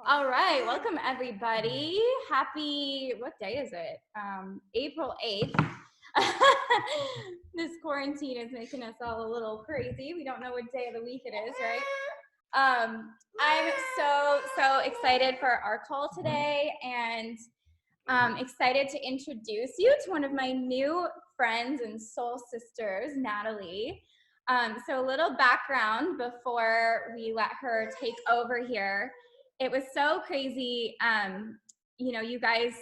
All right, welcome everybody. Happy, what day is it? April 8th. This quarantine is making us all a little crazy. We don't know what day of the week it is, right? I'm so excited for our call today, and excited to introduce you to one of my new friends and soul sisters, Natalie. So a little background before we let her take over here. It was so crazy. You guys,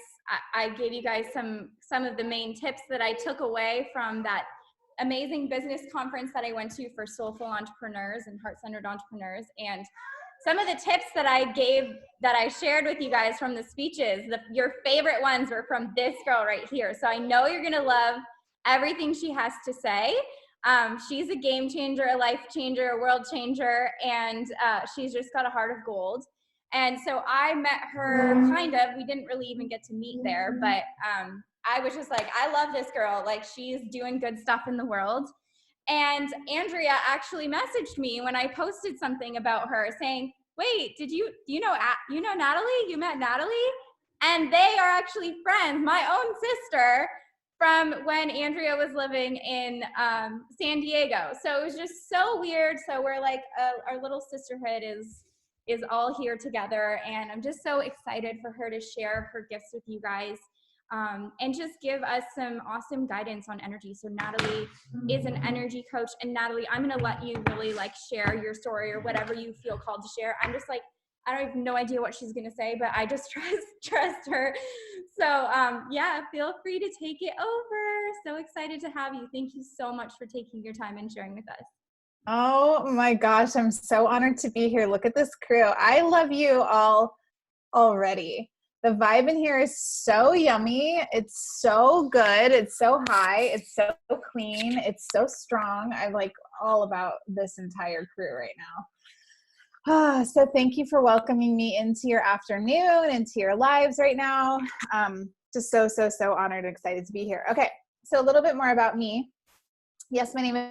I gave you guys some of the main tips that I took away from that amazing business conference that I went to for soulful entrepreneurs and heart-centered entrepreneurs. And some of the tips that I shared with you guys from the speeches, your favorite ones were from this girl right here. So I know you're going to love everything she has to say. She's a game changer, a life changer, a world changer, and she's just got a heart of gold. And so I met her we didn't really even get to meet there, but I was just like, I love this girl. Like, she's doing good stuff in the world. And Andrea actually messaged me when I posted something about her saying, wait, do you know Natalie? You met Natalie? And they are actually friends, my own sister, from when Andrea was living in San Diego. So it was just so weird. So we're like, our little sisterhood is all here together. And I'm just so excited for her to share her gifts with you guys. And just give us some awesome guidance on energy. So Natalie is an energy coach, and Natalie, I'm going to let you really share your story or whatever you feel called to share. I'm just like, I have no idea what she's going to say, but I just trust her. So yeah, feel free to take it over. So excited to have you. Thank you so much for taking your time and sharing with us. Oh my gosh, I'm so honored to be here. Look at this crew. I love you all already. The vibe in here is so yummy. It's so good. It's so high. It's so clean. It's so strong. I'm like all about this entire crew right now. So thank you for welcoming me into your afternoon, into your lives right now. Just so honored and excited to be here. Okay, so a little bit more about me. Yes, my name is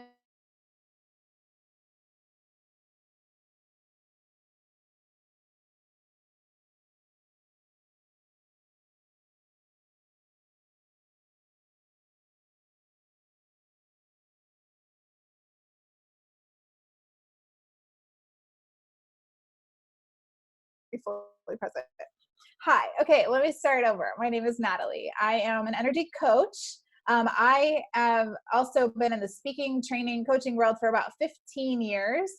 fully present. Hi. Okay, let me start over. My name is Natalie. I am an energy coach. I have also been in the speaking, training, coaching world for about 15 years.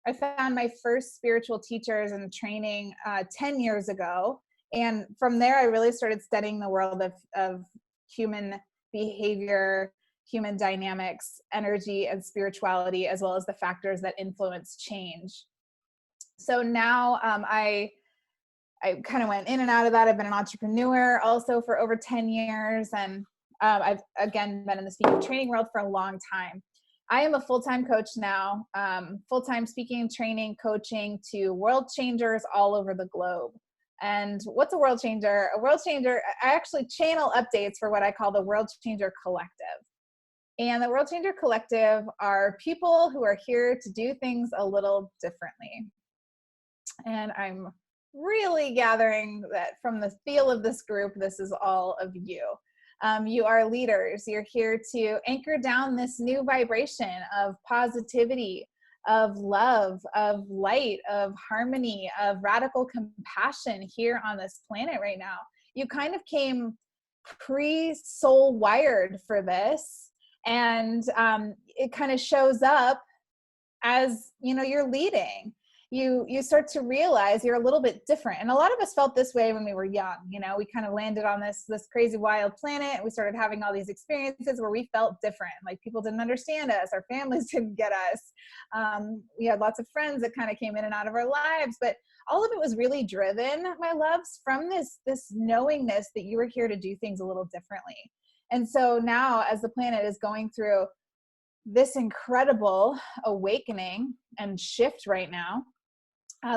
I found my first spiritual teachers and training 10 years ago. And from there, I really started studying the world of human behavior, human dynamics, energy, and spirituality, as well as the factors that influence change. So now I kind of went in and out of that. I've been an entrepreneur also for over 10 years. And I've, again, been in the speaking training world for a long time. I am a full-time coach now, full-time speaking, training, coaching to world changers all over the globe. And what's a world changer? A world changer, I actually channel updates for what I call the World Changer Collective. And the World Changer Collective are people who are here to do things a little differently. And I'm really gathering that from the feel of this group, this is all of you. You are leaders. You're here to anchor down this new vibration of positivity, of love, of light, of harmony, of radical compassion here on this planet right now. You kind of came pre-soul wired for this, and it kind of shows up as, you know, you're leading. You start to realize you're a little bit different. And a lot of us felt this way when we were young. You know, we kind of landed on this crazy wild planet, and we started having all these experiences where we felt different. Like, people didn't understand us, our families didn't get us. We had lots of friends that kind of came in and out of our lives, but all of it was really driven, my loves, from this knowingness that you were here to do things a little differently. And so now, as the planet is going through this incredible awakening and shift right now,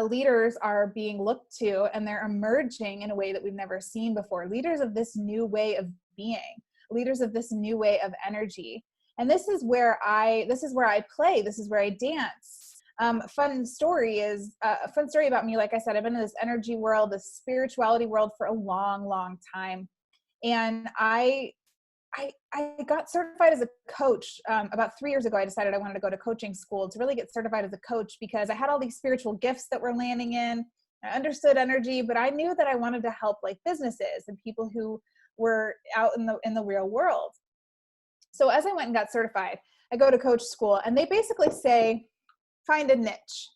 leaders are being looked to, and they're emerging in a way that we've never seen before. Leaders of this new way of being, leaders of this new way of energy. And this is where I play. This is where I dance. Fun story about me. Like I said, I've been in this energy world, this spirituality world for a long, long time. And I got certified as a coach about 3 years ago. I decided I wanted to go to coaching school to really get certified as a coach because I had all these spiritual gifts that were landing in. I understood energy, but I knew that I wanted to help like businesses and people who were out in the real world. So as I went and got certified, I go to coach school and they basically say, find a niche.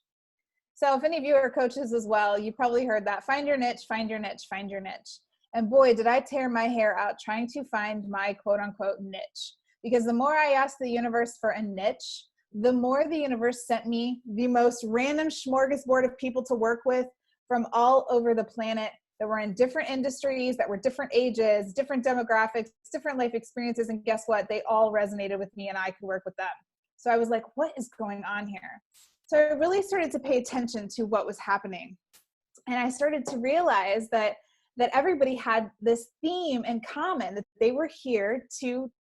So if any of you are coaches as well, you probably heard that. Find your niche, find your niche, find your niche. And boy, did I tear my hair out trying to find my quote unquote niche. Because the more I asked the universe for a niche, the more the universe sent me the most random smorgasbord of people to work with from all over the planet that were in different industries, that were different ages, different demographics, different life experiences. And guess what? They all resonated with me and I could work with them. So I was like, what is going on here? So I really started to pay attention to what was happening. And I started to realize that everybody had this theme in common, that they were here to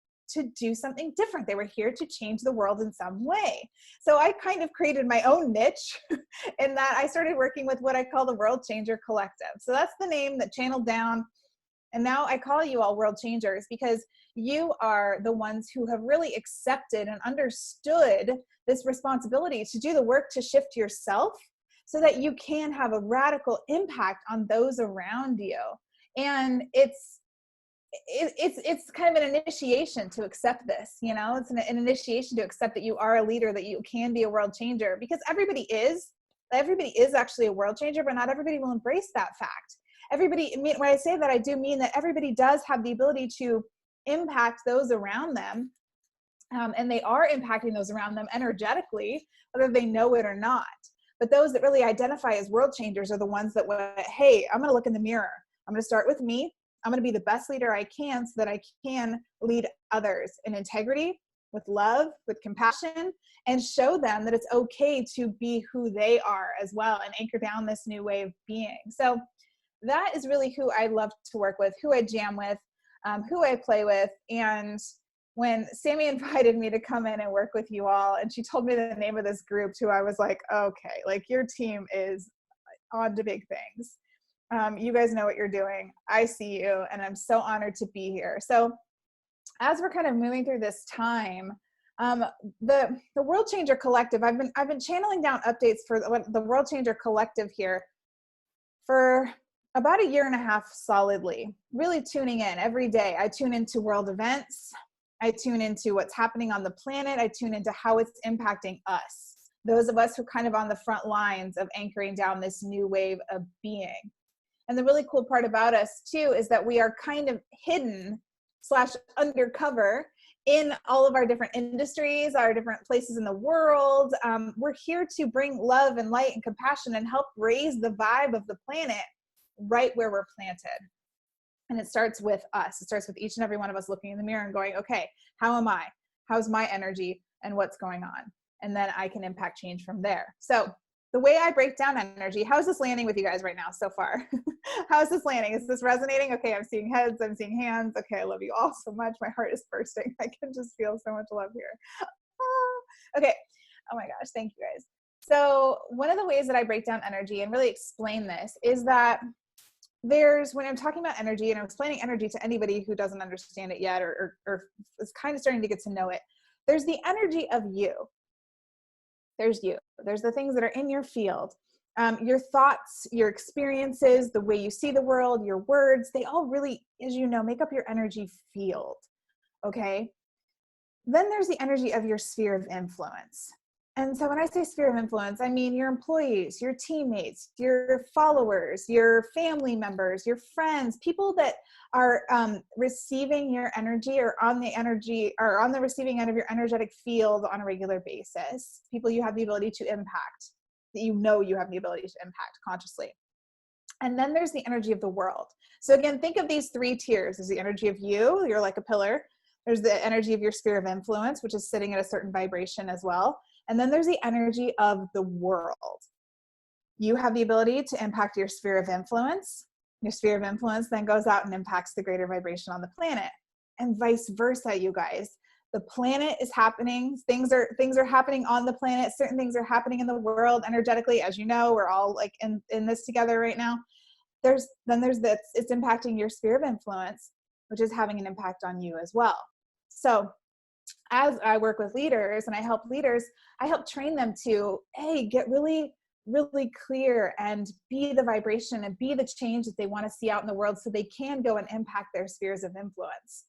do something different. They were here to change the world in some way. So I kind of created my own niche in that I started working with what I call the World Changer Collective. So that's the name that channeled down. And now I call you all world changers because you are the ones who have really accepted and understood this responsibility to do the work to shift yourself so that you can have a radical impact on those around you. And it's kind of an initiation to accept this, you know, it's an initiation to accept that you are a leader, that you can be a world changer, because everybody is actually a world changer, but not everybody will embrace that fact. When I say that, I do mean that everybody does have the ability to impact those around them. And they are impacting those around them energetically, whether they know it or not. But those that really identify as world changers are the ones that went, hey, I'm going to look in the mirror. I'm going to start with me. I'm going to be the best leader I can so that I can lead others in integrity, with love, with compassion, and show them that it's okay to be who they are as well and anchor down this new way of being. So that is really who I love to work with, who I jam with, who I play with. And when Sammy invited me to come in and work with you all, and she told me the name of this group too, I was like, okay, like your team is on to big things. You guys know what you're doing. I see you, and I'm so honored to be here. So as we're kind of moving through this time, the World Changer Collective, I've been channeling down updates for the World Changer Collective here for about 1.5 years solidly, really tuning in every day. I tune into world events. I tune into what's happening on the planet. I tune into how it's impacting us, those of us who are kind of on the front lines of anchoring down this new wave of being. And the really cool part about us too is that we are kind of hidden / undercover in all of our different industries, our different places in the world. We're here to bring love and light and compassion and help raise the vibe of the planet right where we're planted. And it starts with us. It starts with each and every one of us looking in the mirror and going, okay, how am I? How's my energy and what's going on? And then I can impact change from there. So the way I break down energy, how's this landing with you guys right now so far? How's this landing? Is this resonating? Okay, I'm seeing heads, I'm seeing hands. Okay, I love you all so much. My heart is bursting. I can just feel so much love here. Okay, oh my gosh, thank you guys. So one of the ways that I break down energy and really explain this is that when I'm talking about energy and I'm explaining energy to anybody who doesn't understand it yet or is kind of starting to get to know it, there's the energy of you. There's you. There's the things that are in your field. Your thoughts, your experiences, the way you see the world, your words, they all really, as you know, make up your energy field. Okay? Then there's the energy of your sphere of influence. And so when I say sphere of influence, I mean your employees, your teammates, your followers, your family members, your friends, people that are receiving your energy or on the receiving end of your energetic field on a regular basis. People you have the ability to impact, that you know you have the ability to impact consciously. And then there's the energy of the world. So again, think of these 3 tiers. There's the energy of you, you're like a pillar. There's the energy of your sphere of influence, which is sitting at a certain vibration as well. And then there's the energy of the world. You have the ability to impact your sphere of influence. Your sphere of influence then goes out and impacts the greater vibration on the planet. And vice versa, you guys. The planet is happening. Things are happening on the planet. Certain things are happening in the world energetically. As you know, we're all like in this together right now. There's this, it's impacting your sphere of influence, which is having an impact on you as well. So as I work with leaders and I help leaders, I help train them to, get really, really clear and be the vibration and be the change that they want to see out in the world so they can go and impact their spheres of influence.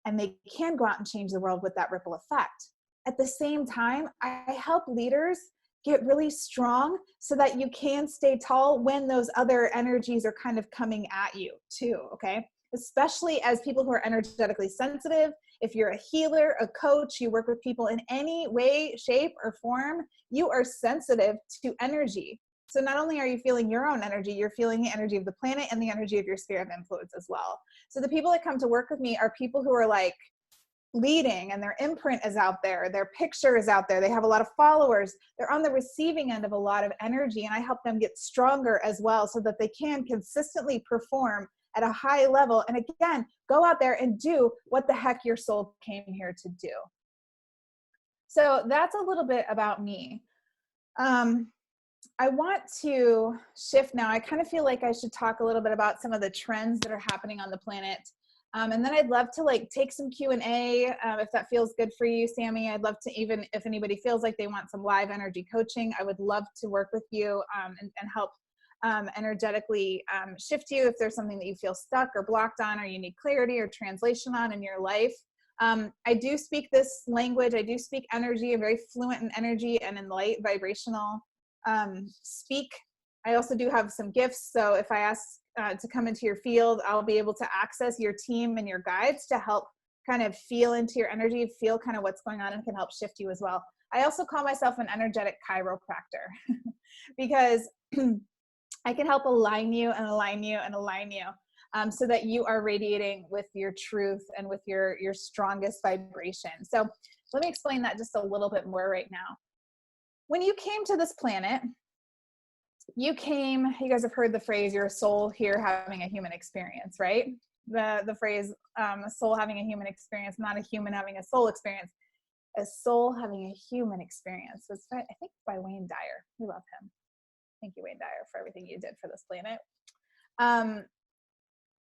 And they can go out and change the world with that ripple effect. At the same time, I help leaders get really strong so that you can stay tall when those other energies are kind of coming at you too, okay? Especially as people who are energetically sensitive. If you're a healer, a coach, you work with people in any way, shape, or form, you are sensitive to energy. So not only are you feeling your own energy, you're feeling the energy of the planet and the energy of your sphere of influence as well. So the people that come to work with me are people who are like leading and their imprint is out there, their picture is out there, they have a lot of followers, they're on the receiving end of a lot of energy, and I help them get stronger as well so that they can consistently perform at a high level. And again, go out there and do what the heck your soul came here to do. So that's a little bit about me. I want to shift now. I kind of feel like I should talk a little bit about some of the trends that are happening on the planet. And then I'd love to like take some Q&A if that feels good for you, Sammy. I'd love to, even if anybody feels like they want some live energy coaching, I would love to work with you and help energetically shift you if there's something that you feel stuck or blocked on or you need clarity or translation on in your life. I do speak this language. I do speak energy. I'm very fluent in energy and in light vibrational speak. I also do have some gifts. So if I ask to come into your field, I'll be able to access your team and your guides to help kind of feel into your energy, feel kind of what's going on, and can help shift you as well. I also call myself an energetic chiropractor because I can help align you and align you and align you so that you are radiating with your truth and with your strongest vibration. So let me explain that just a little bit more right now. When you came to this planet, you guys have heard the phrase, you're a soul here having a human experience, right? The phrase, a soul having a human experience, not a human having a soul experience. A soul having a human experience. It's I think by Wayne Dyer. We love him. Thank you, Wayne Dyer, for everything you did for this planet.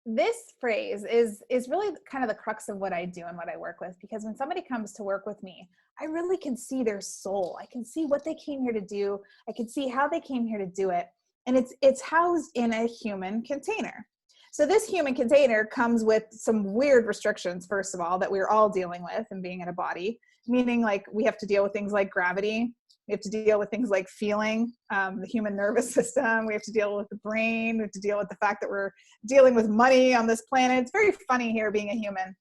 This phrase is really kind of the crux of what I do and what I work with, because when somebody comes to work with me, I really can see their soul. I can see what they came here to do. I can see how they came here to do it. And it's housed in a human container. So this human container comes with some weird restrictions, first of all, that we're all dealing with and being in a body, meaning like we have to deal with things like gravity. We have to deal with things like feeling, the human nervous system. We have to deal with the brain. We have to deal with the fact that we're dealing with money on this planet. It's very funny here being a human.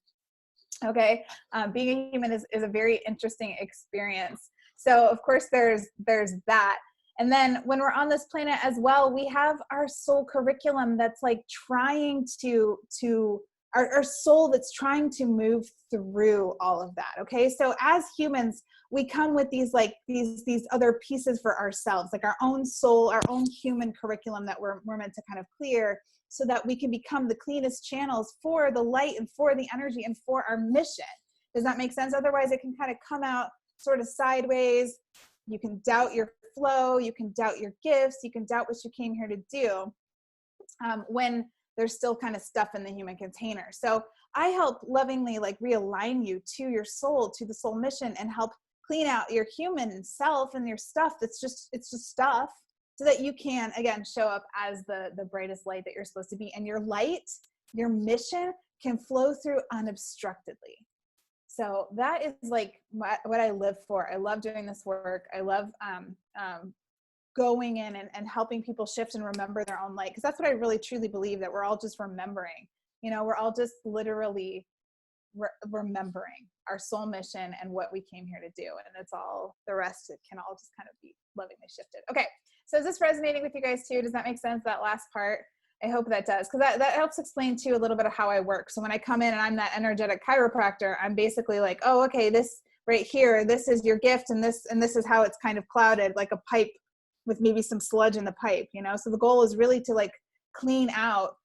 Okay, being a human is a very interesting experience. So of course there's that. And then when we're on this planet as well, we have our soul curriculum that's like trying to our soul that's trying to move through all of that. Okay, so as humans, we come with these other pieces for ourselves, like our own soul, our own human curriculum that we're meant to kind of clear, so that we can become the cleanest channels for the light and for the energy and for our mission. Does that make sense? Otherwise, it can kind of come out sort of sideways. You can doubt your flow. You can doubt your gifts. You can doubt what you came here to do when there's still kind of stuff in the human container. So I help lovingly like realign you to your soul, to the soul mission, and help clean out your human self and your stuff it's just stuff, so that you can, again, show up as the brightest light that you're supposed to be. And your light, your mission can flow through unobstructedly. So that is like what I live for. I love doing this work. I love going in and helping people shift and remember their own light. Because that's what I really truly believe, that we're all just remembering. You know, we're all just literally remembering our soul mission and what we came here to do. And it's all, the rest, it can all just kind of be lovingly shifted. Okay. So is this resonating with you guys too? Does that make sense, that last part? I hope that does, because that helps explain too a little bit of how I work. So when I come in and I'm that energetic chiropractor, I'm basically like, oh, okay, this right here, this is your gift, and this is how it's kind of clouded, like a pipe with maybe some sludge in the pipe, you know? So the goal is really to like clean out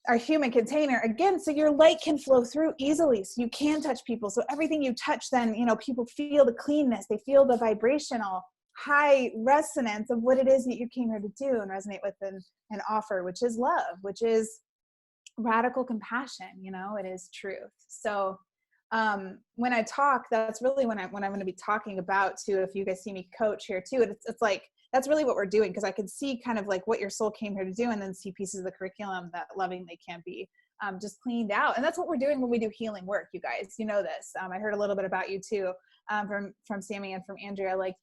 our human container again, so your light can flow through easily, so you can touch people. So everything you touch, then, you know, people feel the cleanness, they feel the vibrational high resonance of what it is that you came here to do and resonate with and offer, which is love, which is radical compassion. You know, it is truth. So when I talk, that's really when I'm going to be talking about too. If you guys see me coach here too, it's like, that's really what we're doing, because I can see kind of like what your soul came here to do, and then see pieces of the curriculum that lovingly can be just cleaned out. And that's what we're doing when we do healing work, you guys. You know this. I heard a little bit about you too, from Sammy and from Andrea. Like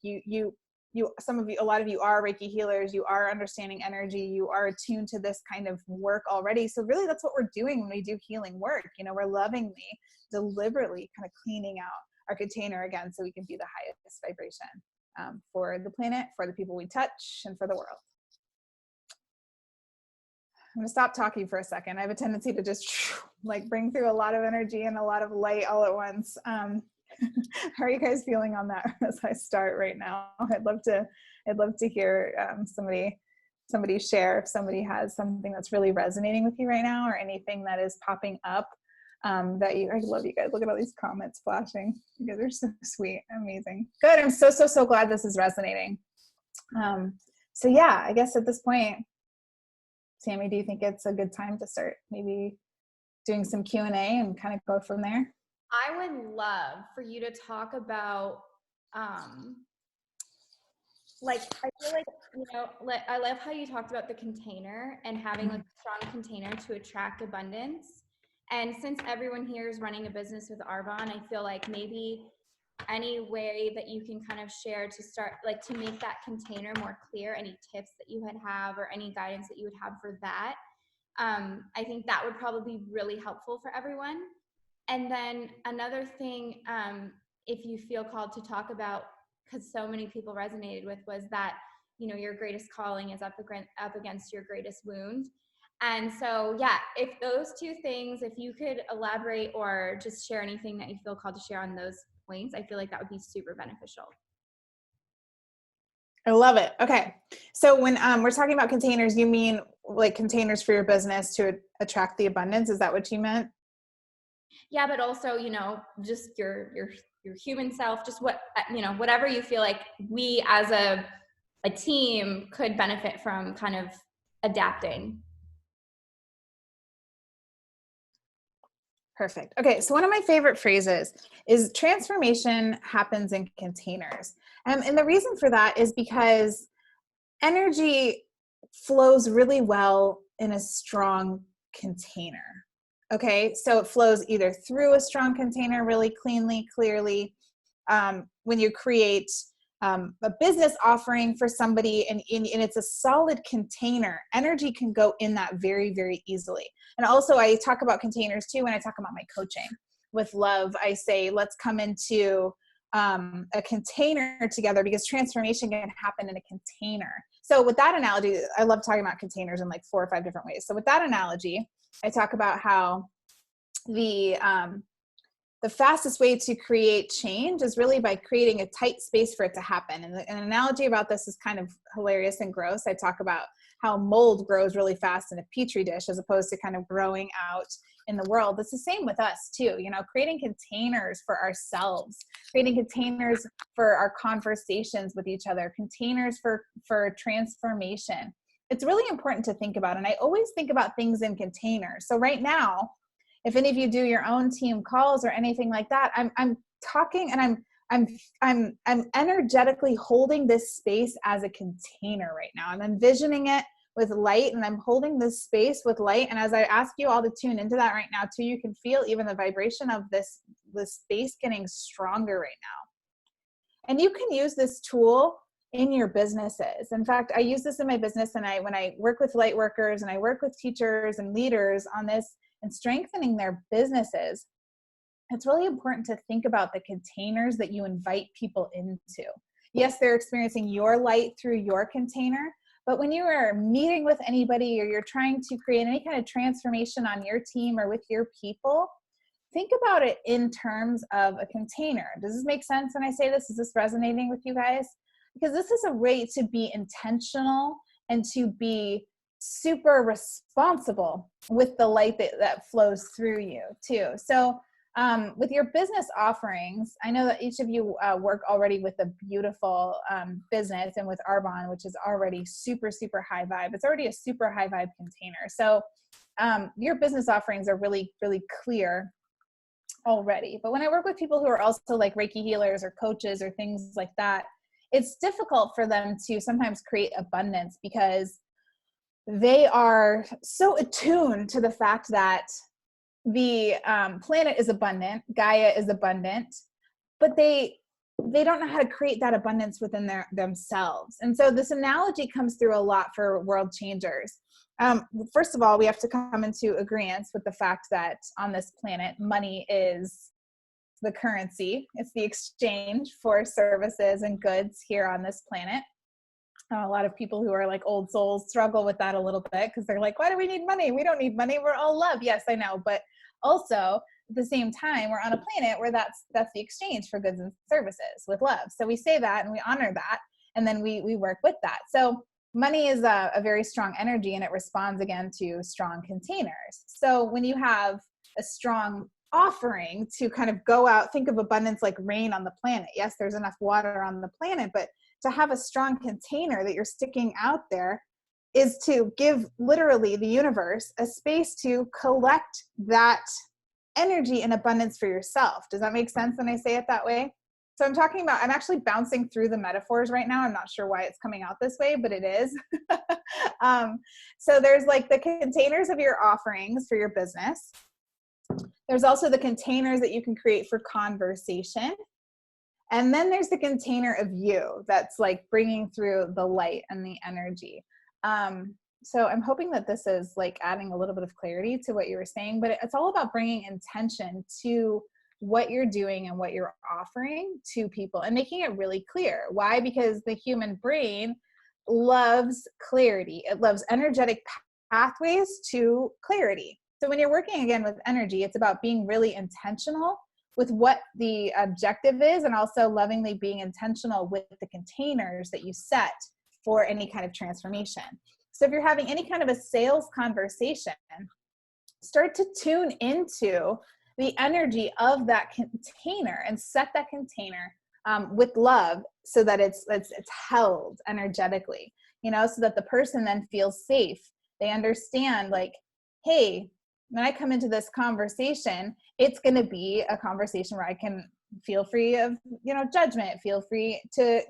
some of you, a lot of you are Reiki healers. You are understanding energy. You are attuned to this kind of work already. So really, that's what we're doing when we do healing work. You know, we're lovingly, deliberately kind of cleaning out our container again, so we can be the highest vibration for the planet, for the people we touch, and for the world. I'm going to stop talking for a second. I have a tendency to just like bring through a lot of energy and a lot of light all at once. How are you guys feeling on that as I start right now? I'd love to hear somebody share if somebody has something that's really resonating with you right now, or anything that is popping up I love you guys. Look at all these comments flashing. You guys are so sweet. Amazing. Good. I'm so glad this is resonating. So yeah, I guess at this point, Sammy, do you think it's a good time to start maybe doing some Q&A and kind of go from there? I would love for you to talk about, like, I feel like, you know, I love how you talked about the container and having like a strong container to attract abundance. And since everyone here is running a business with Arbonne, I feel like maybe any way that you can kind of share to start, like, to make that container more clear, any tips that you would have or any guidance that you would have for that. I think that would probably be really helpful for everyone. And then another thing, if you feel called to talk about, because so many people resonated with, was that, you know, your greatest calling is up against your greatest wound. And so, yeah, if those two things, if you could elaborate or just share anything that you feel called to share on those points, I feel like that would be super beneficial. I love it. Okay. So when we're talking about containers, you mean like containers for your business to attract the abundance? Is that what you meant? Yeah, but also, you know, just your human self, just what, you know, whatever you feel like we as a team could benefit from kind of adapting. Perfect. Okay, so one of my favorite phrases is transformation happens in containers. And the reason for that is because energy flows really well in a strong container. Okay, so it flows either through a strong container really cleanly, clearly. When you create a business offering for somebody and it's a solid container, energy can go in that very, very easily. And also I talk about containers too when I talk about my coaching. With love, I say, let's come into a container together, because transformation can happen in a container. So with that analogy, I love talking about containers in like 4 or 5 different ways. So with that analogy, I talk about how the fastest way to create change is really by creating a tight space for it to happen. And an analogy about this is kind of hilarious and gross. I talk about how mold grows really fast in a petri dish as opposed to kind of growing out in the world. It's the same with us too, you know, creating containers for ourselves, creating containers for our conversations with each other, containers for transformation. It's really important to think about. And I always think about things in containers. So right now, if any of you do your own team calls or anything like that, I'm talking and I'm energetically holding this space as a container right now. I'm envisioning it with light, and I'm holding this space with light. And as I ask you all to tune into that right now too, you can feel even the vibration of this space getting stronger right now. And you can use this tool in your businesses. In fact, I use this in my business, and when I work with light workers and I work with teachers and leaders on this and strengthening their businesses, it's really important to think about the containers that you invite people into. Yes, they're experiencing your light through your container, but when you are meeting with anybody or you're trying to create any kind of transformation on your team or with your people, think about it in terms of a container. Does this make sense when I say this? Is this resonating with you guys? Because this is a way to be intentional and to be super responsible with the light that flows through you too. So with your business offerings, I know that each of you work already with a beautiful business, and with Arbonne, which is already super, super high vibe. It's already a super high vibe container. So your business offerings are really, really clear already. But when I work with people who are also like Reiki healers or coaches or things like that, it's difficult for them to sometimes create abundance because they are so attuned to the fact that the planet is abundant, Gaia is abundant, but they don't know how to create that abundance within themselves. And so this analogy comes through a lot for world changers. First of all, we have to come into agreement with the fact that on this planet, money is the currency. It's the exchange for services and goods here on this planet. A lot of people who are like old souls struggle with that a little bit because they're like, why do we need money? We don't need money. We're all love. Yes, I know. But also at the same time, we're on a planet where that's the exchange for goods and services with love. So we say that and we honor that. And then we work with that. So money is a very strong energy, and it responds again to strong containers. So when you have a strong offering to kind of go out, think of abundance like rain on the planet. Yes, there's enough water on the planet, but to have a strong container that you're sticking out there is to give literally the universe a space to collect that energy and abundance for yourself. Does that make sense when I say it that way? So I'm actually bouncing through the metaphors right now. I'm not sure why it's coming out this way, but it is. So there's like the containers of your offerings for your business. There's also the containers that you can create for conversation. And then there's the container of you that's like bringing through the light and the energy. So I'm hoping that this is like adding a little bit of clarity to what you were saying, but it's all about bringing intention to what you're doing and what you're offering to people and making it really clear. Why? Because the human brain loves clarity. It loves energetic pathways to clarity. So when you're working again with energy, it's about being really intentional with what the objective is, and also lovingly being intentional with the containers that you set for any kind of transformation. So if you're having any kind of a sales conversation, start to tune into the energy of that container and set that container with love so that it's held energetically, so that the person then feels safe. They understand like, hey, when I come into this conversation, it's going to be a conversation where I can feel free of, judgment, feel free to,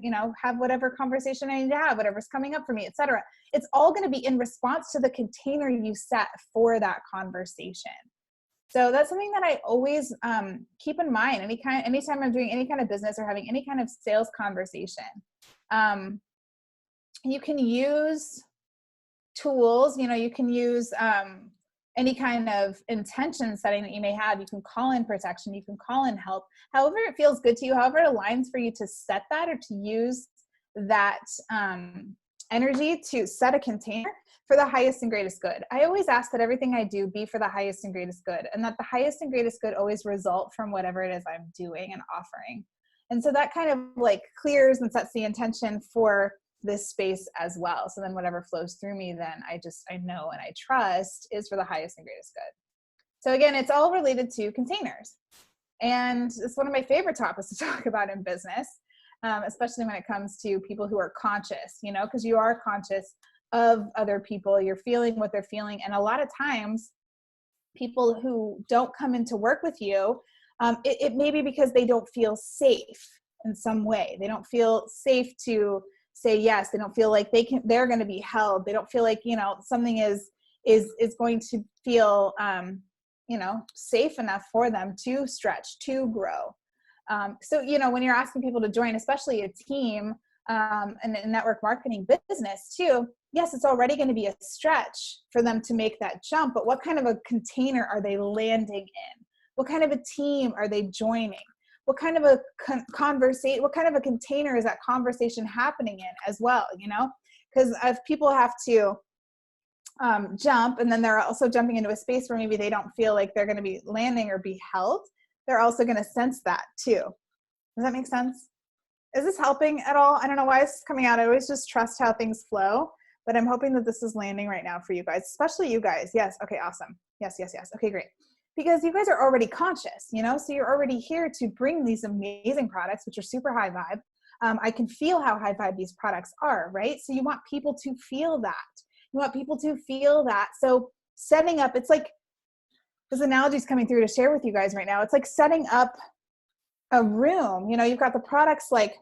have whatever conversation I need to have, whatever's coming up for me, etc. It's all going to be in response to the container you set for that conversation. So that's something that I always keep in mind anytime I'm doing any kind of business or having any kind of sales conversation. You can use tools, you can use any kind of intention setting that you may have. You can call in protection, you can call in help, however it feels good to you, however it aligns for you to set that or to use that energy to set a container for the highest and greatest good. I always ask that everything I do be for the highest and greatest good, and that the highest and greatest good always result from whatever it is I'm doing and offering. And so that kind of like clears and sets the intention for this space as well. So then whatever flows through me, then I know and I trust is for the highest and greatest good. So again, it's all related to containers. And it's one of my favorite topics to talk about in business, especially when it comes to people who are conscious, because you are conscious of other people, you're feeling what they're feeling. And a lot of times people who don't come into work with you, it may be because they don't feel safe in some way. They don't feel safe to say yes. They don't feel like they're going to be held. They don't feel like, something is going to feel, safe enough for them to stretch, to grow. So, when you're asking people to join, especially a team, and a network marketing business too, yes, it's already going to be a stretch for them to make that jump, but what kind of a container are they landing in? What kind of a team are they joining? What kind of a conversation, what kind of a container is that conversation happening in as well, Because if people have to jump, and then they're also jumping into a space where maybe they don't feel like they're going to be landing or be held, they're also going to sense that too. Does that make sense? Is this helping at all? I don't know why this is coming out. I always just trust how things flow. but I'm hoping that this is landing right now for you guys, especially you guys. Yes. Okay, awesome. Yes. Okay, great. Because you guys are already conscious, so you're already here to bring these amazing products, which are super high vibe. I can feel how high vibe these products are, right? So you want people to feel that. You want people to feel that. So setting up, it's like, this analogy is coming through to share with you guys right now. It's like setting up a room. You've got the products like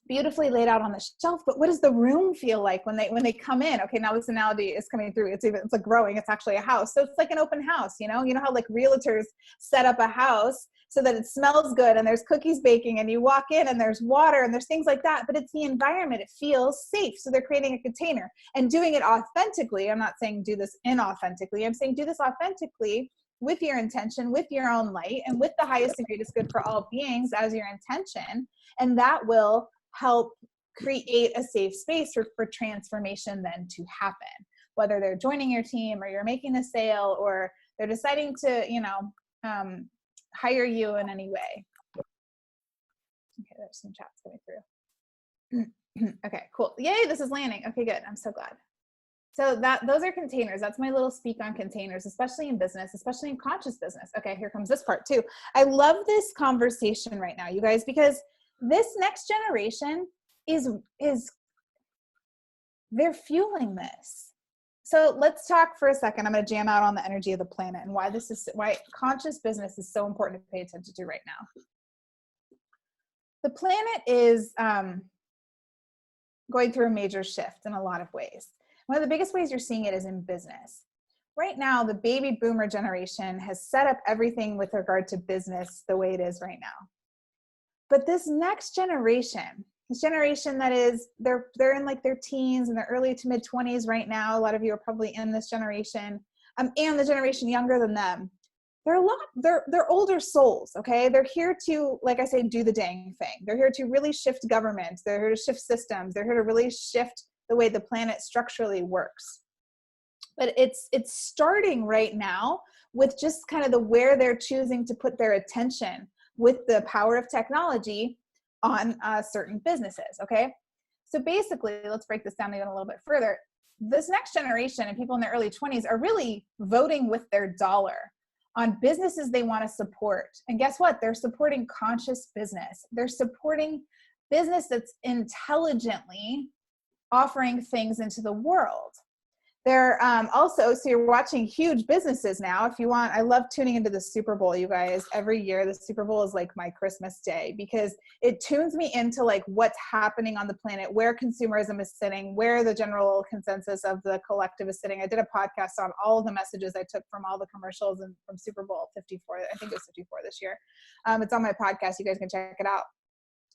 beautifully laid out on the shelf, but what does the room feel like when they come in? Okay, now this analogy is coming through. It's like growing. It's actually a house. So it's like an open house, you know how like realtors set up a house so that it smells good and there's cookies baking and you walk in and there's water and there's things like that, but it's the environment. It feels safe. So they're creating a container and doing it authentically. I'm not saying do this inauthentically. I'm saying do this authentically with your intention, with your own light, and with the highest and greatest good for all beings as your intention. And that will help create a safe space for transformation then to happen, whether they're joining your team or you're making a sale or they're deciding to, hire you in any way. Okay, there's some chats coming through. Okay, cool. Yay, this is landing. Okay, good. I'm so glad. So those are containers. That's my little speak on containers, especially in business, especially in conscious business. Okay, here comes this part too. I love this conversation right now, you guys, because this next generation is they're fueling this. So let's talk for a second. I'm going to jam out on the energy of the planet and why conscious business is so important to pay attention to right now. The planet is going through a major shift in a lot of ways. One of the biggest ways you're seeing it is in business. Right now, the baby boomer generation has set up everything with regard to business the way it is right now. But this next generation, that is, they're in like their teens and their early to mid 20s right now. A lot of you are probably in this generation, and the generation younger than them. They're older souls, okay? They're here to, like I say, do the dang thing. They're here to really shift government. They're here to shift systems. They're here to really shift the way the planet structurally works. But it's starting right now with just kind of where they're choosing to put their attention with the power of technology on certain businesses, okay? So basically, let's break this down even a little bit further. This next generation and people in their early 20s are really voting with their dollar on businesses they want to support. And guess what? They're supporting conscious business. They're supporting business that's intelligently offering things into the world. They're also, so you're watching huge businesses now. If you want, I love tuning into the Super Bowl, you guys. Every year, the Super Bowl is like my Christmas day because it tunes me into like what's happening on the planet, where consumerism is sitting, where the general consensus of the collective is sitting. I did a podcast on all of the messages I took from all the commercials and from Super Bowl 54. I think it was 54 this year. It's on my podcast. You guys can check it out.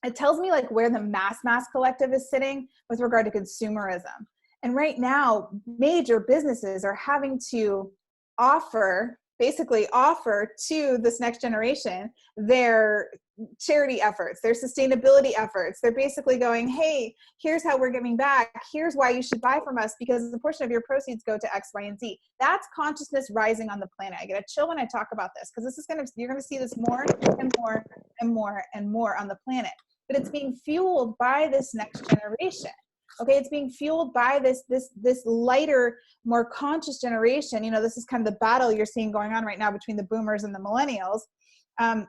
It tells me like where the mass collective is sitting with regard to consumerism. And right now, major businesses are having to basically offer to this next generation their charity efforts, their sustainability efforts. They're basically going, hey, here's how we're giving back. Here's why you should buy from us, because a portion of your proceeds go to X, Y, and Z. That's consciousness rising on the planet. I get a chill when I talk about this because you're going to see this more and more and more and more on the planet. But it's being fueled by this next generation. Okay, it's being fueled by this lighter, more conscious generation. This is kind of the battle you're seeing going on right now between the boomers and the millennials.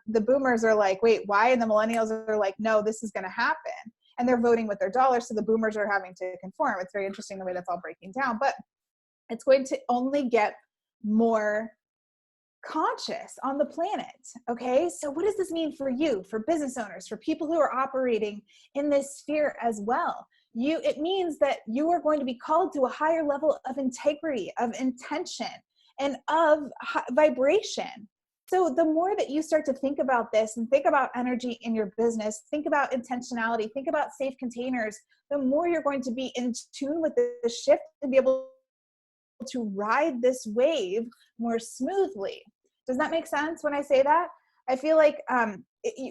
The boomers are like, wait, why? And the millennials are like, no, this is going to happen. And they're voting with their dollars, so the boomers are having to conform. It's very interesting the way that's all breaking down. But it's going to only get more conscious on the planet. Okay, so what does this mean for you, for business owners, for people who are operating in this sphere as well? It means that you are going to be called to a higher level of integrity, of intention, and of vibration. So the more that you start to think about this and think about energy in your business, think about intentionality, think about safe containers, the more you're going to be in tune with the shift and be able to ride this wave more smoothly. Does that make sense when I say that? I feel like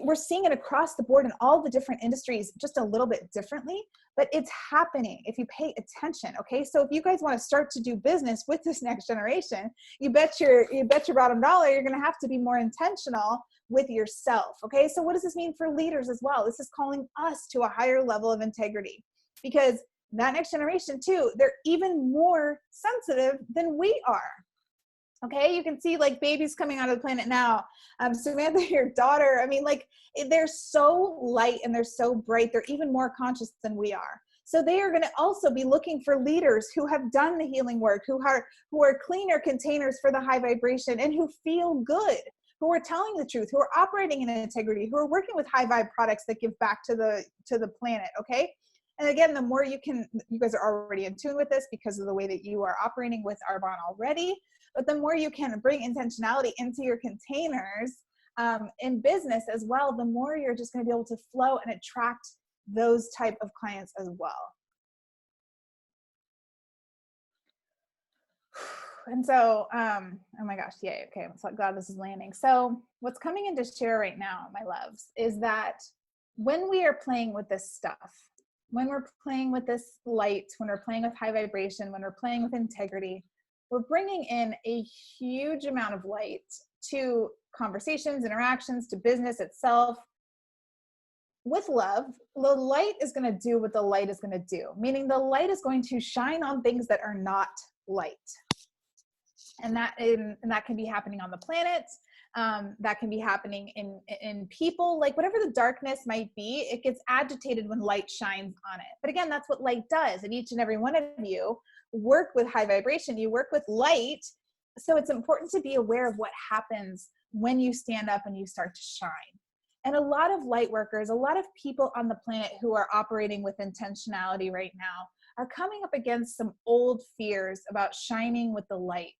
we're seeing it across the board in all the different industries just a little bit differently, but it's happening if you pay attention. Okay, so if you guys want to start to do business with this next generation, you bet your bottom dollar you're going to have to be more intentional with yourself. Okay, so what does this mean for leaders as well? This is calling us to a higher level of integrity, because that next generation too, they're even more sensitive than we are. Okay, you can see like babies coming out of the planet now. Samantha, your daughter, I mean, like they're so light and they're so bright. They're even more conscious than we are. So they are going to also be looking for leaders who have done the healing work, who are cleaner containers for the high vibration and who feel good, who are telling the truth, who are operating in integrity, who are working with high vibe products that give back to the planet. Okay. And again, the more you guys are already in tune with this because of the way that you are operating with Arbonne already, but the more you can bring intentionality into your containers in business as well, the more you're just going to be able to flow and attract those type of clients as well. And so, oh my gosh, yay. Okay, I'm so glad this is landing. So what's coming into share right now, my loves, is that when we are playing with this stuff, when we're playing with this light, when we're playing with high vibration, when we're playing with integrity, we're bringing in a huge amount of light to conversations, interactions, to business itself. With love, the light is going to do what the light is going to do, meaning the light is going to shine on things that are not light. And that can be happening on the planet. That can be happening in people, like whatever the darkness might be, it gets agitated when light shines on it. But again, that's what light does. And each and every one of you work with high vibration, you work with light. So it's important to be aware of what happens when you stand up and you start to shine. And a lot of light workers, a lot of people on the planet who are operating with intentionality right now are coming up against some old fears about shining with the light,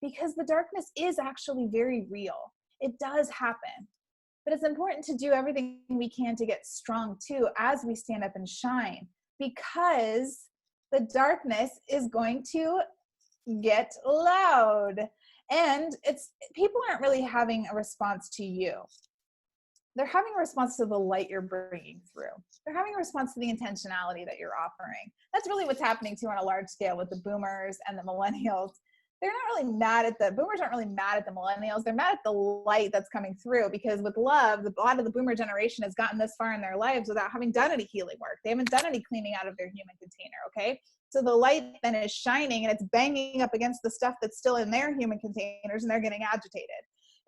because the darkness is actually very real. It does happen. But it's important to do everything we can to get strong too as we stand up and shine, because the darkness is going to get loud. And people aren't really having a response to you. They're having a response to the light you're bringing through. They're having a response to the intentionality that you're offering. That's really what's happening too on a large scale with the boomers and the millennials. They're not really mad at the boomers, aren't really mad at the millennials. They're mad at the light that's coming through, because with love, a lot of the boomer generation has gotten this far in their lives without having done any healing work. They haven't done any cleaning out of their human container, okay? So the light then is shining and it's banging up against the stuff that's still in their human containers, and they're getting agitated.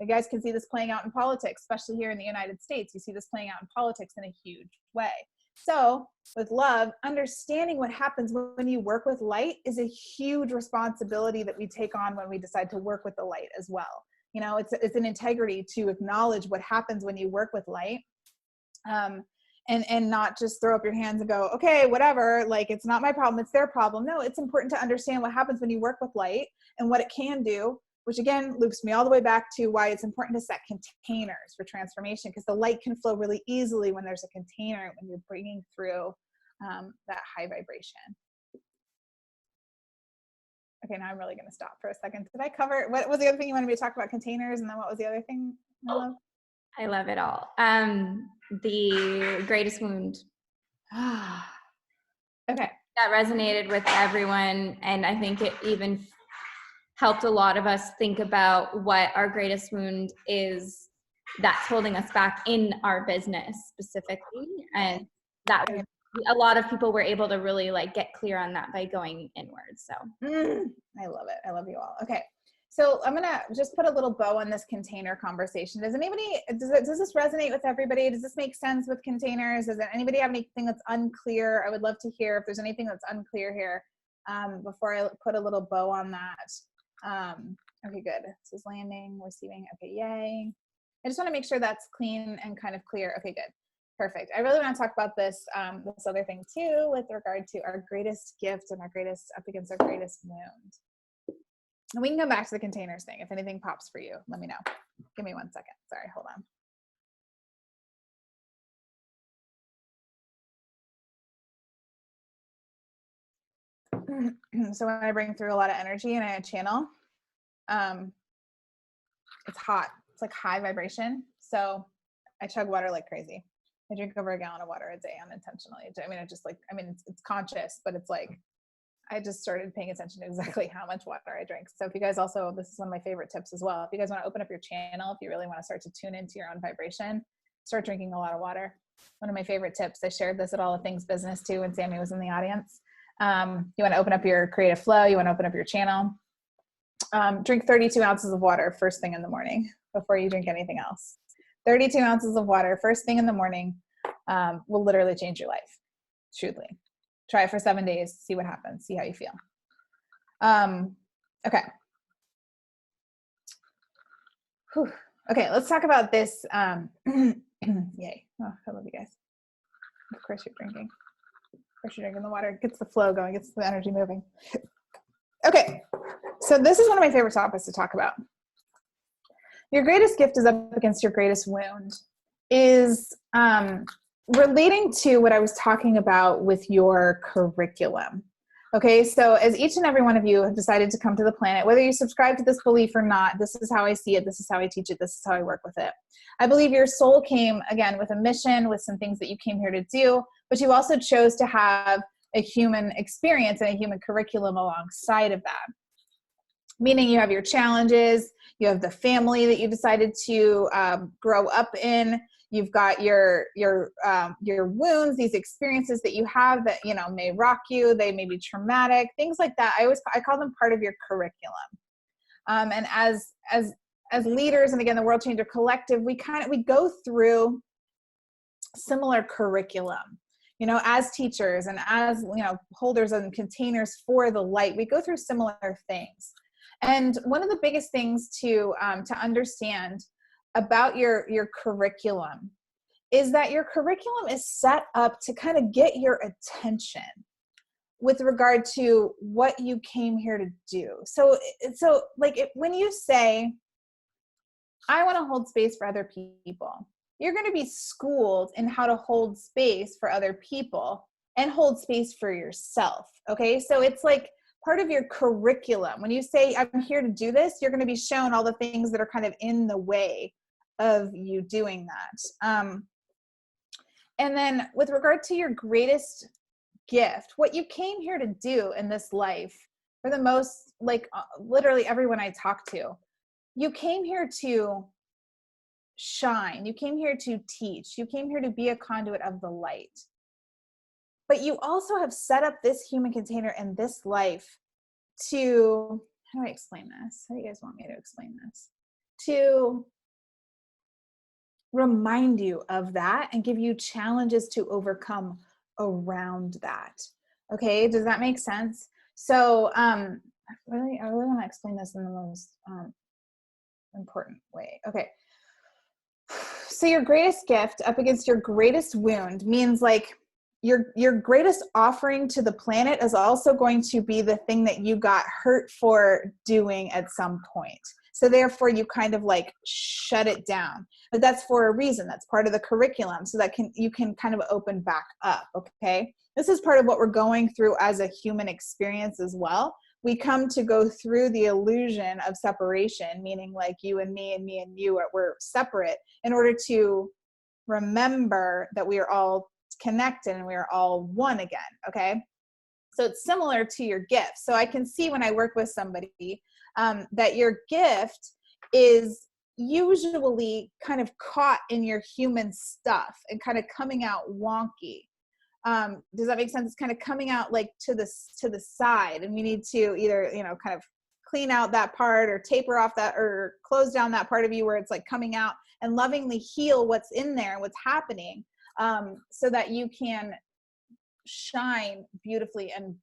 You guys can see this playing out in politics, especially here in the United States. You see this playing out in politics in a huge way. So with love, understanding what happens when you work with light is a huge responsibility that we take on when we decide to work with the light as well. You know, it's an integrity to acknowledge what happens when you work with light, and not just throw up your hands and go, okay, whatever, like it's not my problem, it's their problem. No, it's important to understand what happens when you work with light and what it can do, which again loops me all the way back to why it's important to set containers for transformation, because the light can flow really easily when there's a container, when you're bringing through that high vibration. Okay, now I'm really going to stop for a second. Did I cover, what was the other thing you wanted me to talk about? Containers, and then what was the other thing? I love it all. The greatest wound. Okay. That resonated with everyone, and I think it even helped a lot of us think about what our greatest wound is that's holding us back in our business specifically. And that was, a lot of people were able to really like get clear on that by going inward. So I love it. I love you all. Okay. So I'm going to just put a little bow on this container conversation. Does this resonate with everybody? Does this make sense with containers? Does anybody have anything that's unclear? I would love to hear if there's anything that's unclear here before I put a little bow on that. Okay, good. This is landing, receiving. Okay, yay. I just want to make sure that's clean and kind of clear. Okay, good. Perfect. I really want to talk about this other thing too, with regard to our greatest gift and up against our greatest wound. And we can come back to the containers thing. If anything pops for you, let me know. Give me 1 second. Sorry, hold on. So when I bring through a lot of energy and I channel, it's hot. It's like high vibration. So I chug water like crazy. I drink over a gallon of water a day unintentionally. I mean, it's conscious, but it's like, I just started paying attention to exactly how much water I drink. So if you guys also, this is one of my favorite tips as well. If you guys want to open up your channel, if you really want to start to tune into your own vibration, start drinking a lot of water. One of my favorite tips, I shared this at All the Things Business too when Sammy was in the audience. You want to open up your creative flow. You want to open up your channel. Drink 32 ounces of water first thing in the morning before you drink anything else. 32 ounces of water first thing in the morning will literally change your life. Truly. Try it for 7 days. See what happens. See how you feel. Okay. Whew. Okay, let's talk about this. Yay. Oh, I love you guys. Of course you're drinking. Of course you're drinking the water. It gets the flow going. Gets the energy moving. Okay. So this is one of my favorite topics to talk about. Your greatest gift is up against your greatest wound is relating to what I was talking about with your curriculum. Okay, so as each and every one of you have decided to come to the planet, whether you subscribe to this belief or not, this is how I see it, this is how I teach it, this is how I work with it. I believe your soul came, again, with a mission, with some things that you came here to do, but you also chose to have a human experience and a human curriculum alongside of that. Meaning you have your challenges, you have the family that you decided to grow up in, you've got your wounds, these experiences that you have that, you know, may rock you, they may be traumatic, things like that. I call them part of your curriculum. And as leaders, and again, the World Changer Collective, we go through similar curriculum. You know, as teachers and as, you know, holders and containers for the light, we go through similar things. And one of the biggest things to understand about your curriculum is that your curriculum is set up to kind of get your attention with regard to what you came here to do. So like when you say, I want to hold space for other people, you're going to be schooled in how to hold space for other people and hold space for yourself. Okay. So it's like part of your curriculum. When you say, I'm here to do this, you're going to be shown all the things that are kind of in the way of you doing that. And then with regard to your greatest gift, what you came here to do in this life, for the most, like literally everyone I talk to, you came here to shine. You came here to teach. You came here to be a conduit of the light. But you also have set up this human container in this life to, how do I explain this? How do you guys want me to explain this? To remind you of that and give you challenges to overcome around that. Okay, does that make sense? So I really want to explain this in the most important way. Okay. So your greatest gift up against your greatest wound means like your greatest offering to the planet is also going to be the thing that you got hurt for doing at some point. So therefore you kind of like shut it down, but that's for a reason. That's part of the curriculum. So that you can kind of open back up. Okay. This is part of what we're going through as a human experience as well. We come to go through the illusion of separation, meaning like you and me and you we're separate, in order to remember that we are all connected and we are all one again. Okay. So it's similar to your gift. So I can see when I work with somebody that your gift is usually kind of caught in your human stuff and kind of coming out wonky. Does that make sense? It's kind of coming out like to the side, and we need to either, you know, kind of clean out that part or taper off that or close down that part of you where it's like coming out, and lovingly heal what's in there and what's happening, so that you can shine beautifully and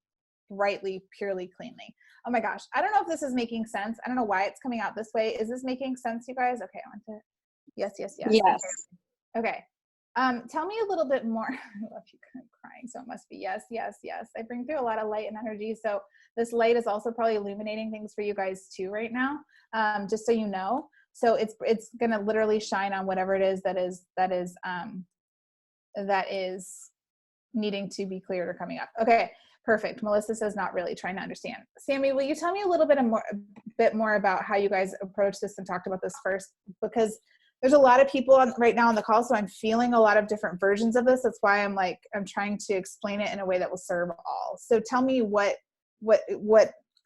brightly, purely, cleanly. Oh my gosh. I don't know if this is making sense. I don't know why it's coming out this way. Is this making sense, you guys? Okay. I want to, yes. Yes. Okay. Tell me a little bit more. I love you kind of crying. So it must be yes. I bring through a lot of light and energy. So this light is also probably illuminating things for you guys too right now. Just so you know. So it's going to literally shine on whatever it is that is needing to be cleared or coming up. Okay, perfect. Melissa says not really, trying to understand. Sammy, will you tell me a little bit more about how you guys approached this and talked about this first? Because there's a lot of people right now on the call, so I'm feeling a lot of different versions of this. That's why I'm trying to explain it in a way that will serve all. So tell me what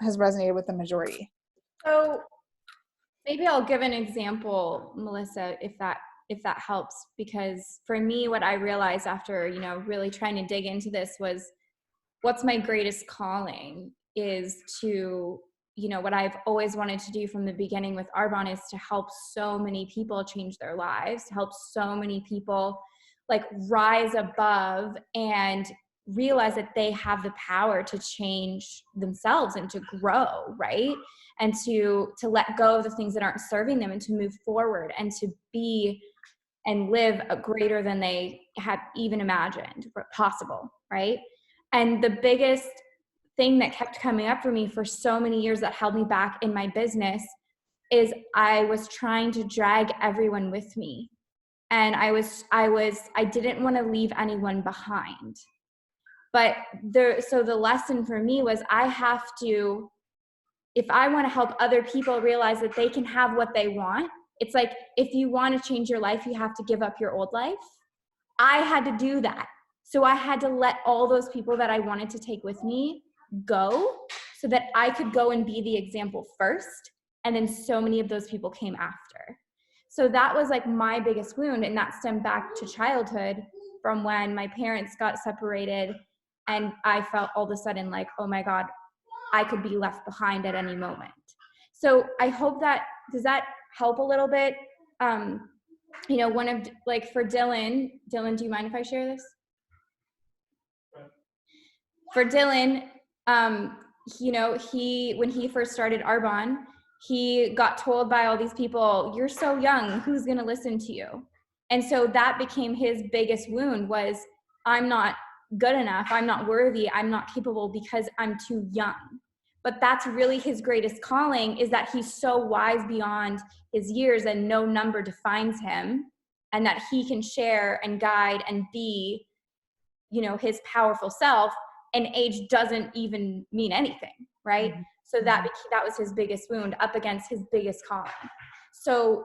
has resonated with the majority. So maybe I'll give an example, Melissa, if that helps, because for me, what I realized after, you know, really trying to dig into this was what's my greatest calling is to, you know, what I've always wanted to do from the beginning with Arbonne is to help so many people change their lives, to help so many people like rise above and realize that they have the power to change themselves and to grow, right? And to let go of the things that aren't serving them and to move forward and to be and live a greater than they had even imagined possible, right? And the biggest thing that kept coming up for me for so many years that held me back in my business is I was trying to drag everyone with me. And I didn't want to leave anyone behind. But so the lesson for me was I have to, if I want to help other people realize that they can have what they want, it's like, if you want to change your life, you have to give up your old life. I had to do that. So I had to let all those people that I wanted to take with me go so that I could go and be the example first. And then so many of those people came after. So that was like my biggest wound. And that stemmed back to childhood from when my parents got separated. And I felt all of a sudden like, oh my God, I could be left behind at any moment. So I hope does that help a little bit? You know, one of like for Dylan, do you mind if I share this? For Dylan, you know, when he first started Arbonne, he got told by all these people, you're so young, who's going to listen to you? And so that became his biggest wound was, I'm not good enough, I'm not worthy, I'm not capable because I'm too young. But that's really his greatest calling, is that he's so wise beyond his years and no number defines him, and that he can share and guide and be, you know, his powerful self, and age doesn't even mean anything, right? Mm-hmm. So that was his biggest wound up against his biggest calling. So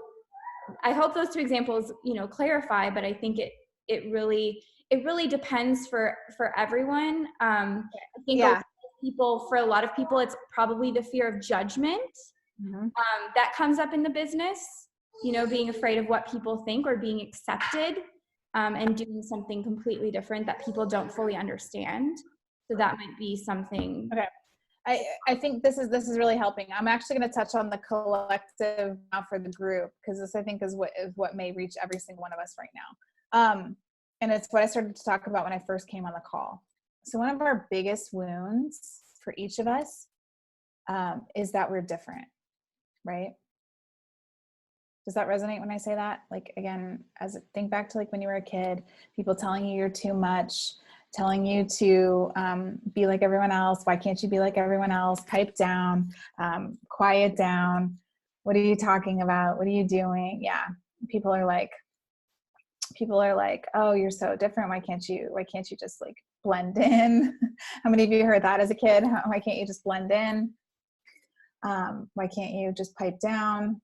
I hope those two examples, you know, clarify, but I think it really depends for everyone. I think for a lot of people, it's probably the fear of judgment that comes up in the business, you know, being afraid of what people think or being accepted and doing something completely different that people don't fully understand. So that might be something. Okay. I think this is really helping. I'm actually going to touch on the collective now for the group, because this I think is what may reach every single one of us right now. And it's what I started to talk about when I first came on the call. So one of our biggest wounds for each of us is that we're different, right? Does that resonate when I say that? Like, again, think back to like when you were a kid, people telling you you're too much, telling you to be like everyone else. Why can't you be like everyone else? Pipe down, quiet down. What are you talking about? What are you doing? Yeah. People are like, oh, you're so different. Why can't you just like blend in? How many of you heard that as a kid? Why can't you just blend in? Why can't you just pipe down?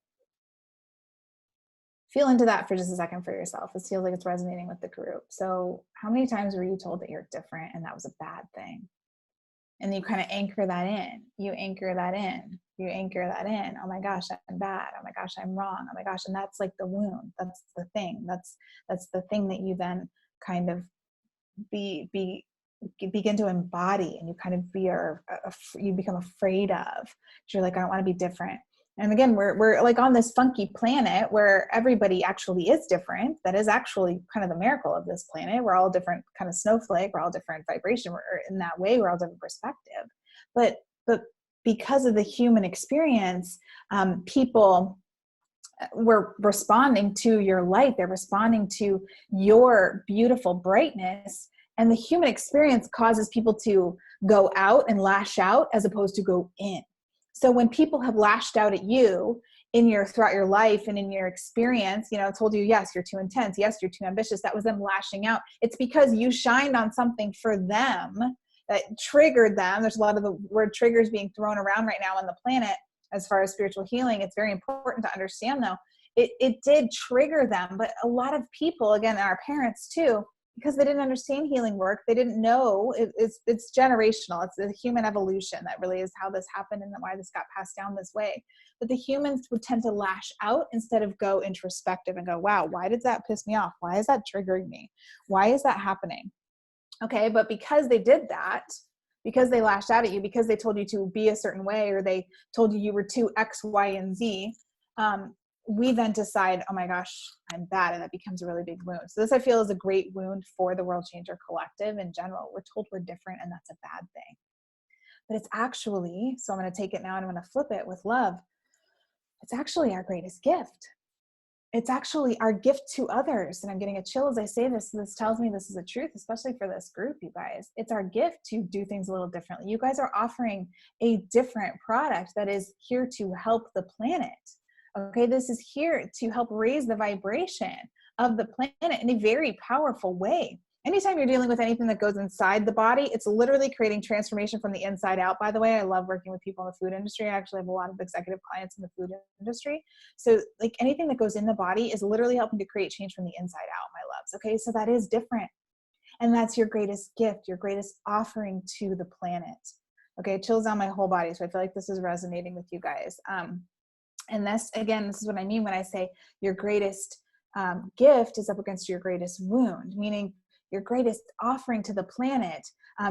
Feel into that for just a second for yourself. It feels like it's resonating with the group. So how many times were you told that you're different and that was a bad thing? And you kind of anchor that in. You anchor that in. Oh my gosh, I'm bad. Oh my gosh, I'm wrong. Oh my gosh. And that's like the wound. That's the thing. That's the thing that you then kind of begin to embody, and you kind of you become afraid of. You're like, I don't want to be different. And again, we're like on this funky planet where everybody actually is different. That is actually kind of the miracle of this planet. We're all different kind of snowflake. We're all different vibration. We're in that way. We're all different perspective. But because of the human experience, people were responding to your light. They're responding to your beautiful brightness. And the human experience causes people to go out and lash out as opposed to go in. So when people have lashed out at you throughout your life and in your experience, you know, told you, yes, you're too intense. Yes, you're too ambitious. That was them lashing out. It's because you shined on something for them that triggered them. There's a lot of the word triggers being thrown around right now on the planet as far as spiritual healing. It's very important to understand though, it did trigger them. But a lot of people, again, our parents too, because they didn't understand healing work. They didn't know it's generational. It's the human evolution that really is how this happened and why this got passed down this way. But the humans would tend to lash out instead of go introspective and go, wow, why did that piss me off? Why is that triggering me? Why is that happening? Okay, but because they did that, because they lashed out at you, because they told you to be a certain way, or they told you you were too X, Y, and Z, we then decide, oh my gosh, I'm bad. And that becomes a really big wound. So this, I feel, is a great wound for the World Changer Collective in general. We're told we're different, and that's a bad thing. But it's actually, so I'm going to take it now and I'm going to flip it with love. It's actually our greatest gift. It's actually our gift to others. And I'm getting a chill as I say this. This tells me this is the truth, especially for this group, you guys. It's our gift to do things a little differently. You guys are offering a different product that is here to help the planet. Okay, this is here to help raise the vibration of the planet in a very powerful way. Anytime you're dealing with anything that goes inside the body, it's literally creating transformation from the inside out. By the way, I love working with people in the food industry. I actually have a lot of executive clients in the food industry. So like anything that goes in the body is literally helping to create change from the inside out, my loves. Okay, so that is different. And that's your greatest gift, your greatest offering to the planet. Okay, chills down my whole body. So I feel like this is resonating with you guys. And this, again, this is what I mean when I say your greatest gift is up against your greatest wound, meaning your greatest offering to the planet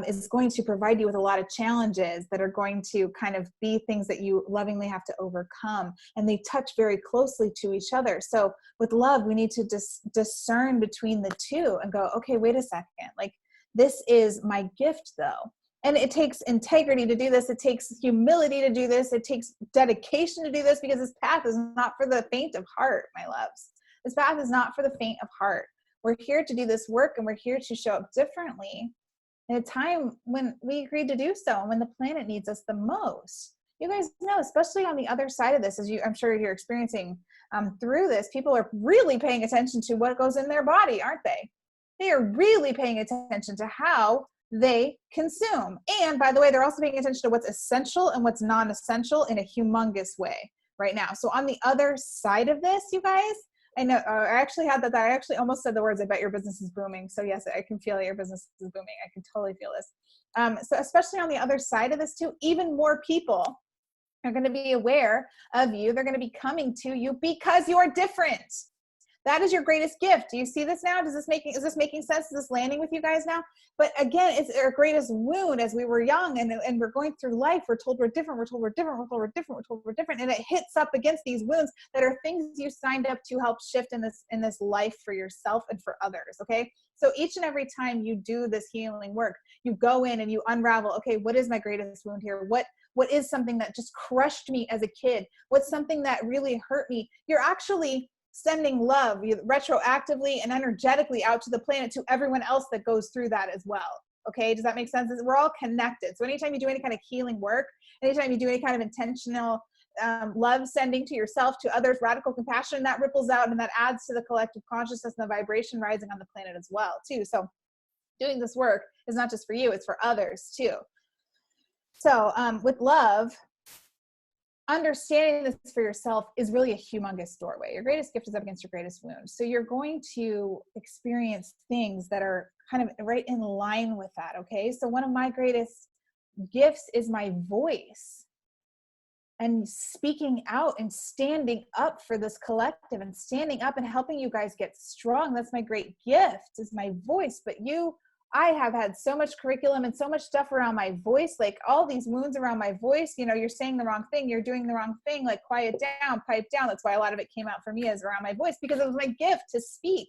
is going to provide you with a lot of challenges that are going to kind of be things that you lovingly have to overcome. And they touch very closely to each other. So with love, we need to discern between the two and go, okay, wait a second. Like, this is my gift though. And it takes integrity to do this. It takes humility to do this. It takes dedication to do this, because this path is not for the faint of heart, my loves. This path is not for the faint of heart. We're here to do this work, and we're here to show up differently in a time when we agreed to do so, and when the planet needs us the most. You guys know, especially on the other side of this, as I'm sure you're experiencing through this, people are really paying attention to what goes in their body, aren't they? They are really paying attention to how they consume. And by the way, they're also paying attention to what's essential and what's non-essential in a humongous way right now. So on the other side of this, you guys, I know, I actually had that. I actually almost said the words, I bet your business is booming. So yes, I can feel your business is booming. I can totally feel this. So especially on the other side of this too, even more people are going to be aware of you. They're going to be coming to you because you're different. That is your greatest gift. Do you see this now? Is this making sense? Is this landing with you guys now? But again, it's our greatest wound as we were young and we're going through life. We're told we're different. We're told we're different. We're told we're different. We're told we're different. And it hits up against these wounds that are things you signed up to help shift in this life for yourself and for others. Okay. So each and every time you do this healing work, you go in and you unravel, okay, what is my greatest wound here? What is something that just crushed me as a kid? What's something that really hurt me? You're actually sending love retroactively and energetically out to the planet, to everyone else that goes through that as well. Okay, does that make sense? We're all connected. So anytime you do any kind of healing work, anytime you do any kind of intentional love sending to yourself, to others, radical compassion, that ripples out and that adds to the collective consciousness and the vibration rising on the planet as well too. So doing this work is not just for you, it's for others too. So with love, understanding this for yourself is really a humongous doorway. Your greatest gift is up against your greatest wound. So you're going to experience things that are kind of right in line with that, okay? So one of my greatest gifts is my voice, and speaking out and standing up for this collective and standing up and helping you guys get strong. That's my great gift, is my voice. But I have had so much curriculum and so much stuff around my voice, like all these wounds around my voice. You know, you're saying the wrong thing, you're doing the wrong thing, like quiet down, pipe down. That's why a lot of it came out for me as around my voice, because it was my gift to speak.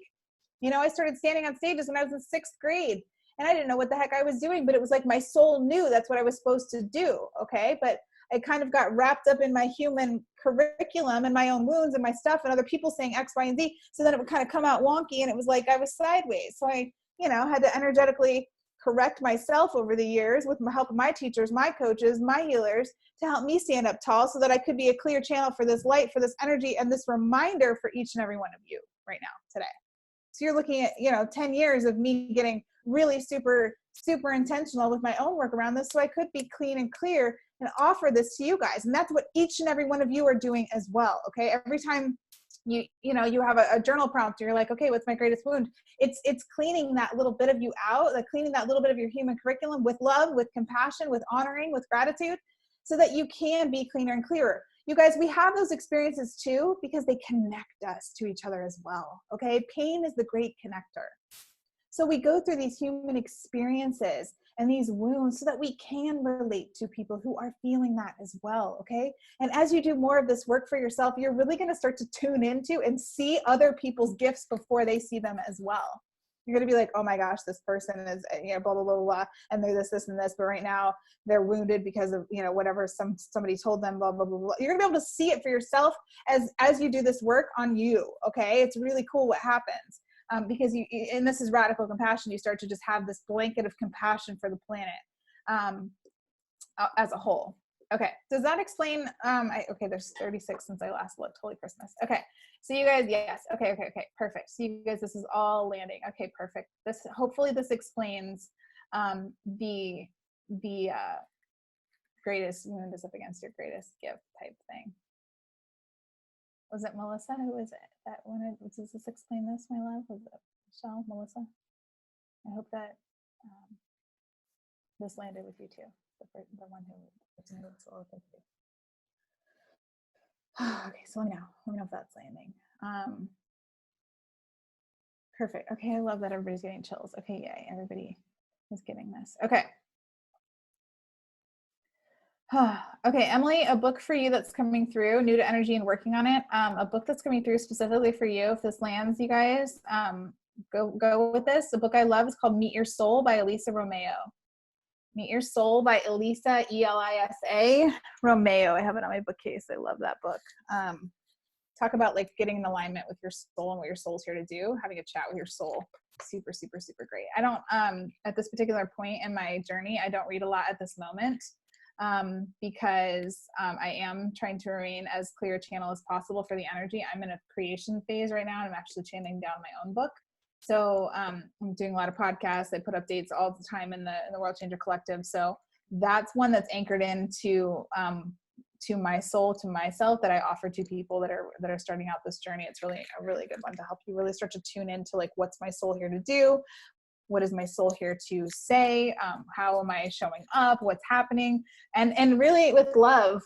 You know, I started standing on stages when I was in 6th grade, and I didn't know what the heck I was doing, but it was like my soul knew that's what I was supposed to do. Okay. But I kind of got wrapped up in my human curriculum and my own wounds and my stuff and other people saying X, Y, and Z. So then it would kind of come out wonky, and it was like I was sideways. So I, had to energetically correct myself over the years with the help of my teachers, my coaches, my healers, to help me stand up tall so that I could be a clear channel for this light, for this energy, and this reminder for each and every one of you right now, today. So you're looking at, 10 years of me getting really super, super intentional with my own work around this, so I could be clean and clear and offer this to you guys. And that's what each and every one of you are doing as well. Okay. Every time you have a journal prompt, you're like, okay, what's my greatest wound? It's cleaning that little bit of you out, like cleaning that little bit of your human curriculum with love, with compassion, with honoring, with gratitude, so that you can be cleaner and clearer. You guys, we have those experiences too, because they connect us to each other as well. Okay. Pain is the great connector. So we go through these human experiences, and these wounds so that we can relate to people who are feeling that as well, okay? And as you do more of this work for yourself, you're really going to start to tune into and see other people's gifts before they see them as well. You're going to be like, oh my gosh, this person is, you know, blah, blah, blah, blah, and they're this, and this, but right now they're wounded because of, you know, whatever somebody told them, blah, blah, blah, blah. You're going to be able to see it for yourself as you do this work on you, okay? It's really cool what happens. Because and this is radical compassion, you start to just have this blanket of compassion for the planet as a whole. Okay, does that explain, okay, there's 36 since I last looked, holy Christmas. Okay, so you guys, yes, okay, perfect. So you guys, this is all landing. Okay, perfect. Hopefully this explains the greatest wound is up against your greatest gift type thing. Was it Melissa? Who is it that wanted, does this explain this, my love? Was it Michelle, Melissa? I hope that this landed with you too. The one who was a little confused. Okay, so let me know if that's landing. Perfect. Okay, I love that everybody's getting chills. Okay, yay, everybody is getting this. Okay. Okay, Emily, a book for you that's coming through, new to energy and working on it. A book that's coming through specifically for you. If this lands, you guys, go with this. The book I love is called Meet Your Soul by Elisa Romeo. Meet Your Soul by Elisa, Elisa Romeo. I have it on my bookcase. I love that book. Talk about like getting in alignment with your soul and what your soul's here to do, having a chat with your soul. Super, super, super great. I don't, at this particular point in my journey, I don't read a lot at this moment. Because I am trying to remain as clear a channel as possible for the energy. I'm in a creation phase right now, and I'm actually channeling down my own book. So I'm doing a lot of podcasts. I put updates all the time in the World Changer Collective. So that's one that's anchored into to my soul, to myself, that I offer to people that are starting out this journey. It's really a really good one to help you really start to tune into like, what's my soul here to do? What is my soul here to say? How am I showing up? What's happening? And really with love,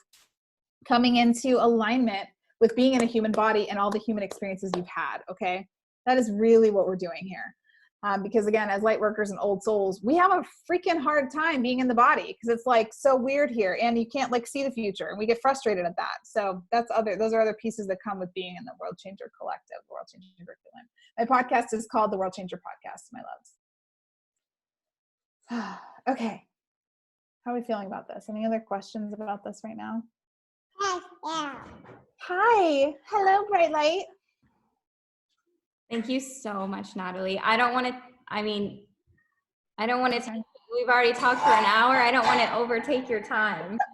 coming into alignment with being in a human body and all the human experiences you've had, okay? That is really what we're doing here. Because again, as light workers and old souls, we have a freaking hard time being in the body because it's like so weird here and you can't like see the future, and we get frustrated at that. So those are other pieces that come with being in the World Changer Collective, World Changer Curriculum. My podcast is called the World Changer Podcast, my loves. Okay. How are we feeling about this? Any other questions about this right now? Hi. Hello, bright light. Thank you so much, Natalie. I don't want to we've already talked for an hour. I don't want to overtake your time. I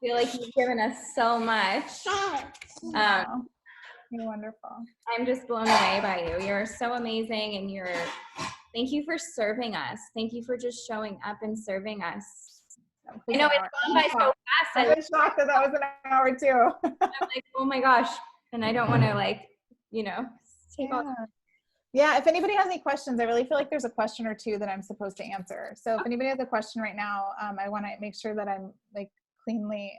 feel like you've given us so much. You're wonderful. I'm just blown away by you. You're so amazing, and thank you for serving us. Thank you for just showing up and serving us. I know it's gone by so fast. I was shocked that was an hour too. I'm like, oh my gosh. And I don't want to take all. Yeah, if anybody has any questions, I really feel like there's a question or two that I'm supposed to answer. So if anybody has a question right now, I want to make sure that I'm like cleanly,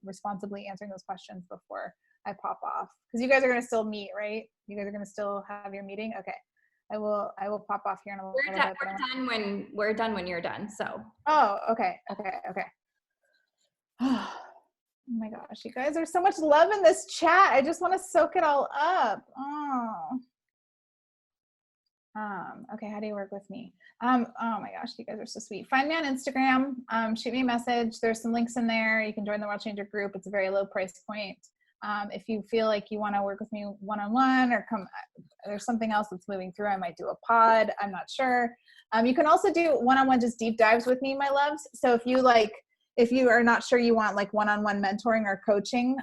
responsibly answering those questions before I pop off. Because you guys are going to still meet, right? You guys are going to still have your meeting? Okay. I will pop off here in a little bit. We're done when you're done. So. Oh, okay. Oh my gosh, you guys, there's so much love in this chat. I just want to soak it all up. Oh. Okay, how do you work with me? Oh my gosh, you guys are so sweet. Find me on Instagram, shoot me a message. There's some links in there. You can join the World Changer group. It's a very low price point. If you feel like you want to work with me one-on-one or there's something else that's moving through, I might do a pod. I'm not sure. You can also do one-on-one just deep dives with me, my loves. So if you are not sure you want like one-on-one mentoring or coaching,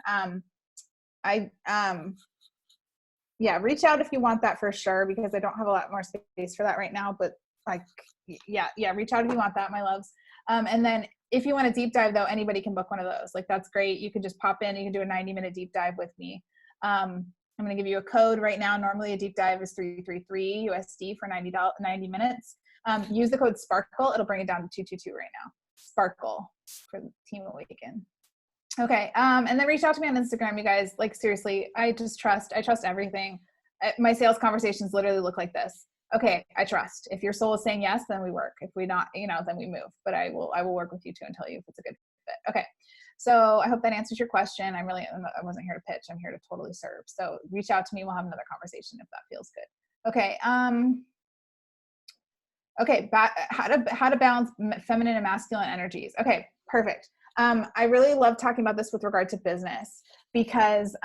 reach out if you want that for sure, because I don't have a lot more space for that right now, but reach out if you want that, my loves. And then if you want a deep dive though, anybody can book one of those. Like that's great. You can just pop in, you can do a 90-minute deep dive with me. I'm going to give you a code right now. Normally a deep dive is $333 USD for 90 minutes. Use the code SPARKLE. It'll bring it down to $222 right now. Sparkle for Team Awaken. Okay. And then reach out to me on Instagram, you guys. Like seriously, I trust everything. My sales conversations literally look like this. okay, I trust. If your soul is saying yes, then we work. If we not, then we move. But I will work with you too and tell you if it's a good fit. Okay. So I hope that answers your question. I wasn't here to pitch. I'm here to totally serve. So reach out to me. We'll have another conversation if that feels good. Okay. Okay. How to balance feminine and masculine energies. Okay. Perfect. I really love talking about this with regard to business because,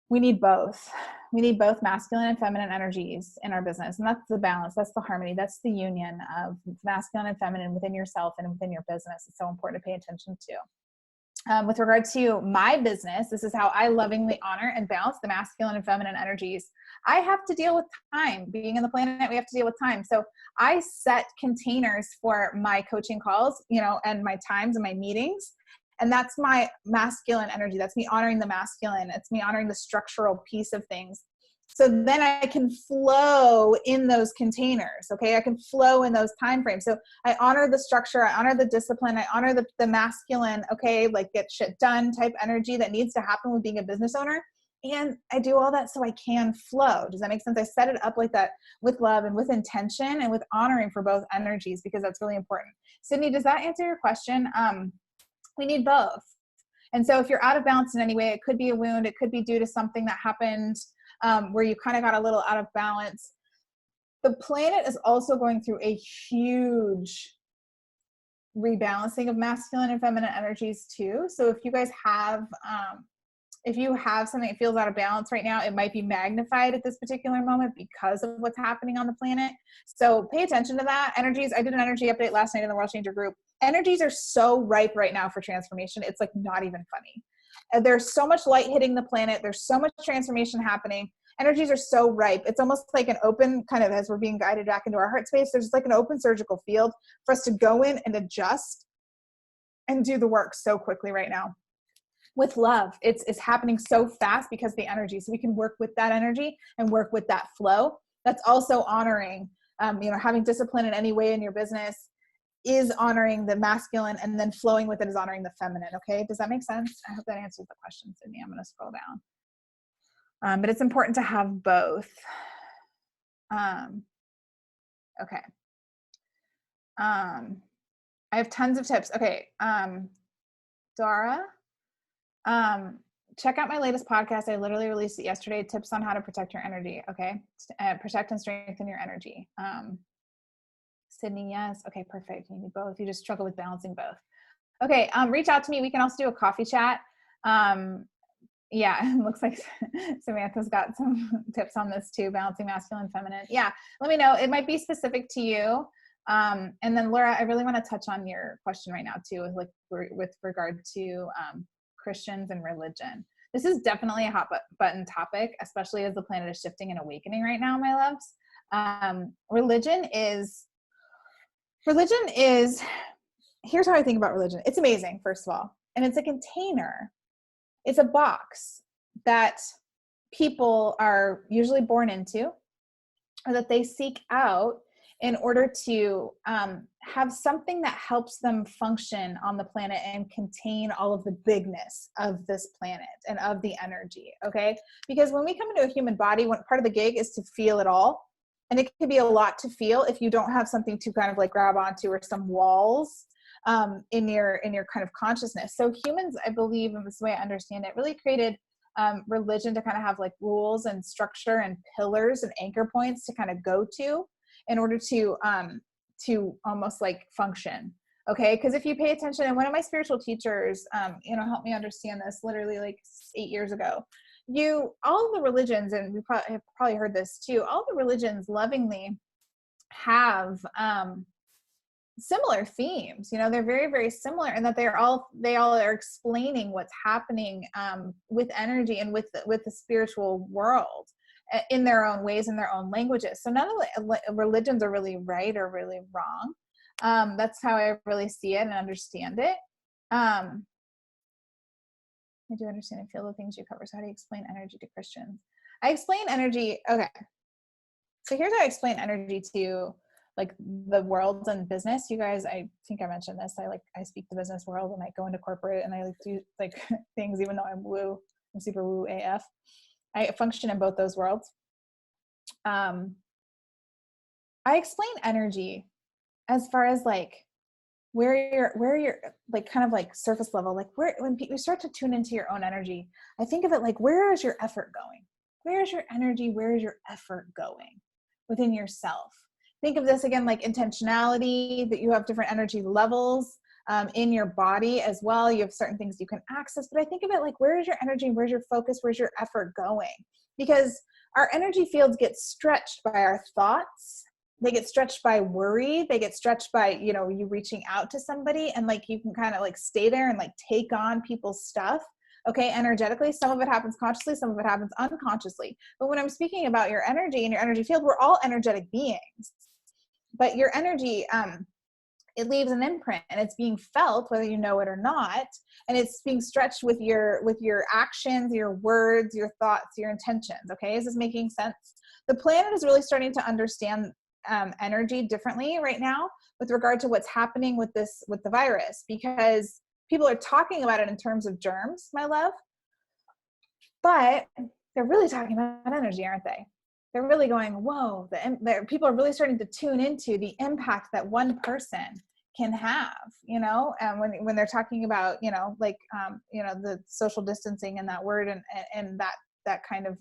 we need both. We need both masculine and feminine energies in our business. And that's the balance. That's the harmony. That's the union of masculine and feminine within yourself and within your business. It's so important to pay attention to. With regard to my business, this is how I lovingly honor and balance the masculine and feminine energies. I have to deal with time. Being in the planet, we have to deal with time. So I set containers for my coaching calls, and my times and my meetings. And that's my masculine energy. That's me honoring the masculine. It's me honoring the structural piece of things. So then I can flow in those containers. Okay. I can flow in those time frames. So I honor the structure. I honor the discipline. I honor the masculine, okay, like get shit done type energy that needs to happen with being a business owner. And I do all that so I can flow. Does that make sense? I set it up like that with love and with intention and with honoring for both energies because that's really important. Sydney, does that answer your question? We need both. And so if you're out of balance in any way, it could be a wound. It could be due to something that happened where you kind of got a little out of balance. The planet is also going through a huge rebalancing of masculine and feminine energies too. So if you guys have, if you have something that feels out of balance right now, it might be magnified at this particular moment because of what's happening on the planet. So pay attention to that. Energies, I did an energy update last night in the World Changer group. Energies are so ripe right now for transformation. It's like not even funny. There's so much light hitting the planet. There's so much transformation happening. Energies are so ripe. It's almost like an open kind of, as we're being guided back into our heart space, there's like an open surgical field for us to go in and adjust and do the work so quickly right now. With love, it's happening so fast because the energy. So we can work with that energy and work with that flow. That's also honoring, having discipline in any way in your business is honoring the masculine, and then flowing with it is honoring the feminine. Okay. Does that make sense? I hope that answers the question, Sydney. I'm going to scroll down. But it's important to have both. Okay. I have tons of tips. Okay. Dara, check out my latest podcast. I literally released it yesterday. Tips on how to protect your energy. Okay. Protect and strengthen your energy. Sydney, yes. Okay, perfect. You need both. You just struggle with balancing both. Okay. Reach out to me. We can also do a coffee chat. Yeah, it looks like Samantha's got some tips on this too, balancing masculine and feminine. Yeah, let me know. It might be specific to you. And then Laura, I really want to touch on your question right now too, with regard to Christians and religion. This is definitely a hot button topic, especially as the planet is shifting and awakening right now, my loves. Religion is, here's how I think about religion. It's amazing, first of all. And it's a container. It's a box that people are usually born into, or that they seek out in order to have something that helps them function on the planet and contain all of the bigness of this planet and of the energy, okay? Because when we come into a human body, part of the gig is to feel it all. And it can be a lot to feel if you don't have something to kind of like grab onto, or some walls in your kind of consciousness. So humans, I believe, in this way I understand it, really created religion to kind of have like rules and structure and pillars and anchor points to kind of go to in order to almost like function. Okay. Because if you pay attention, and one of my spiritual teachers, helped me understand this literally like 8 years ago, all the religions, and we have probably heard this too, all the religions lovingly have similar themes. They're very, very similar, and that they all are explaining what's happening with energy and with the spiritual world in their own ways, in their own languages. So none of the religions are really right or really wrong. That's how I really see it and understand it. I do understand and feel the things you cover. So how do you explain energy to Christians? I explain energy. Okay. So here's how I explain energy to like the world and business. You guys, I think I mentioned this. I speak the business world, and I go into corporate, and I do like things, even though I'm super woo AF. I function in both those worlds. I explain energy as far as like where you're like kind of like surface level, like where when you start to tune into your own energy, I think of it like, where is your effort going? Where is your energy? Where is your effort going within yourself? Think of this again like intentionality, that you have different energy levels in your body as well. You have certain things you can access, but I think of it like, where is your energy? Where's your focus? Where's your effort going? Because our energy fields get stretched by our thoughts. They get stretched by worry. They get stretched by, you reaching out to somebody, and like you can kind of like stay there and like take on people's stuff. Okay, energetically, some of it happens consciously, some of it happens unconsciously. But when I'm speaking about your energy and your energy field, we're all energetic beings. But your energy, it leaves an imprint, and it's being felt whether you know it or not, and it's being stretched with your actions, your words, your thoughts, your intentions. Okay, is this making sense? The planet is really starting to understand energy differently right now with regard to what's happening with the virus, because people are talking about it in terms of germs, my love, but they're really talking about energy, aren't they? They're really going, whoa, people are really starting to tune into the impact that one person can have, and when they're talking about, the social distancing and that word and that kind of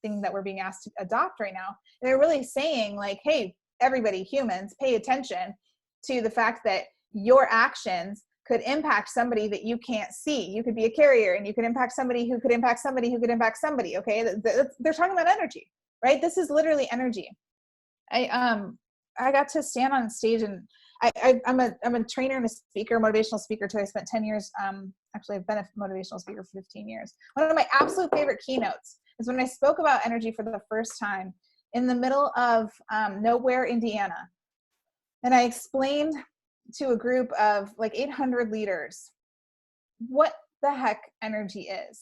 thing that we're being asked to adopt right now. They're really saying like, hey, everybody, humans, pay attention to the fact that your actions could impact somebody that you can't see. You could be a carrier, and you could impact somebody who could impact somebody who could impact somebody. Okay, they're talking about energy, right? This is literally energy. I got to stand on stage, and I'm a trainer and a speaker, motivational speaker too. I spent 10 years. Actually, I've been a motivational speaker for 15 years. One of my absolute favorite keynotes is when I spoke about energy for the first time in the middle of nowhere, Indiana. And I explained to a group of like 800 leaders what the heck energy is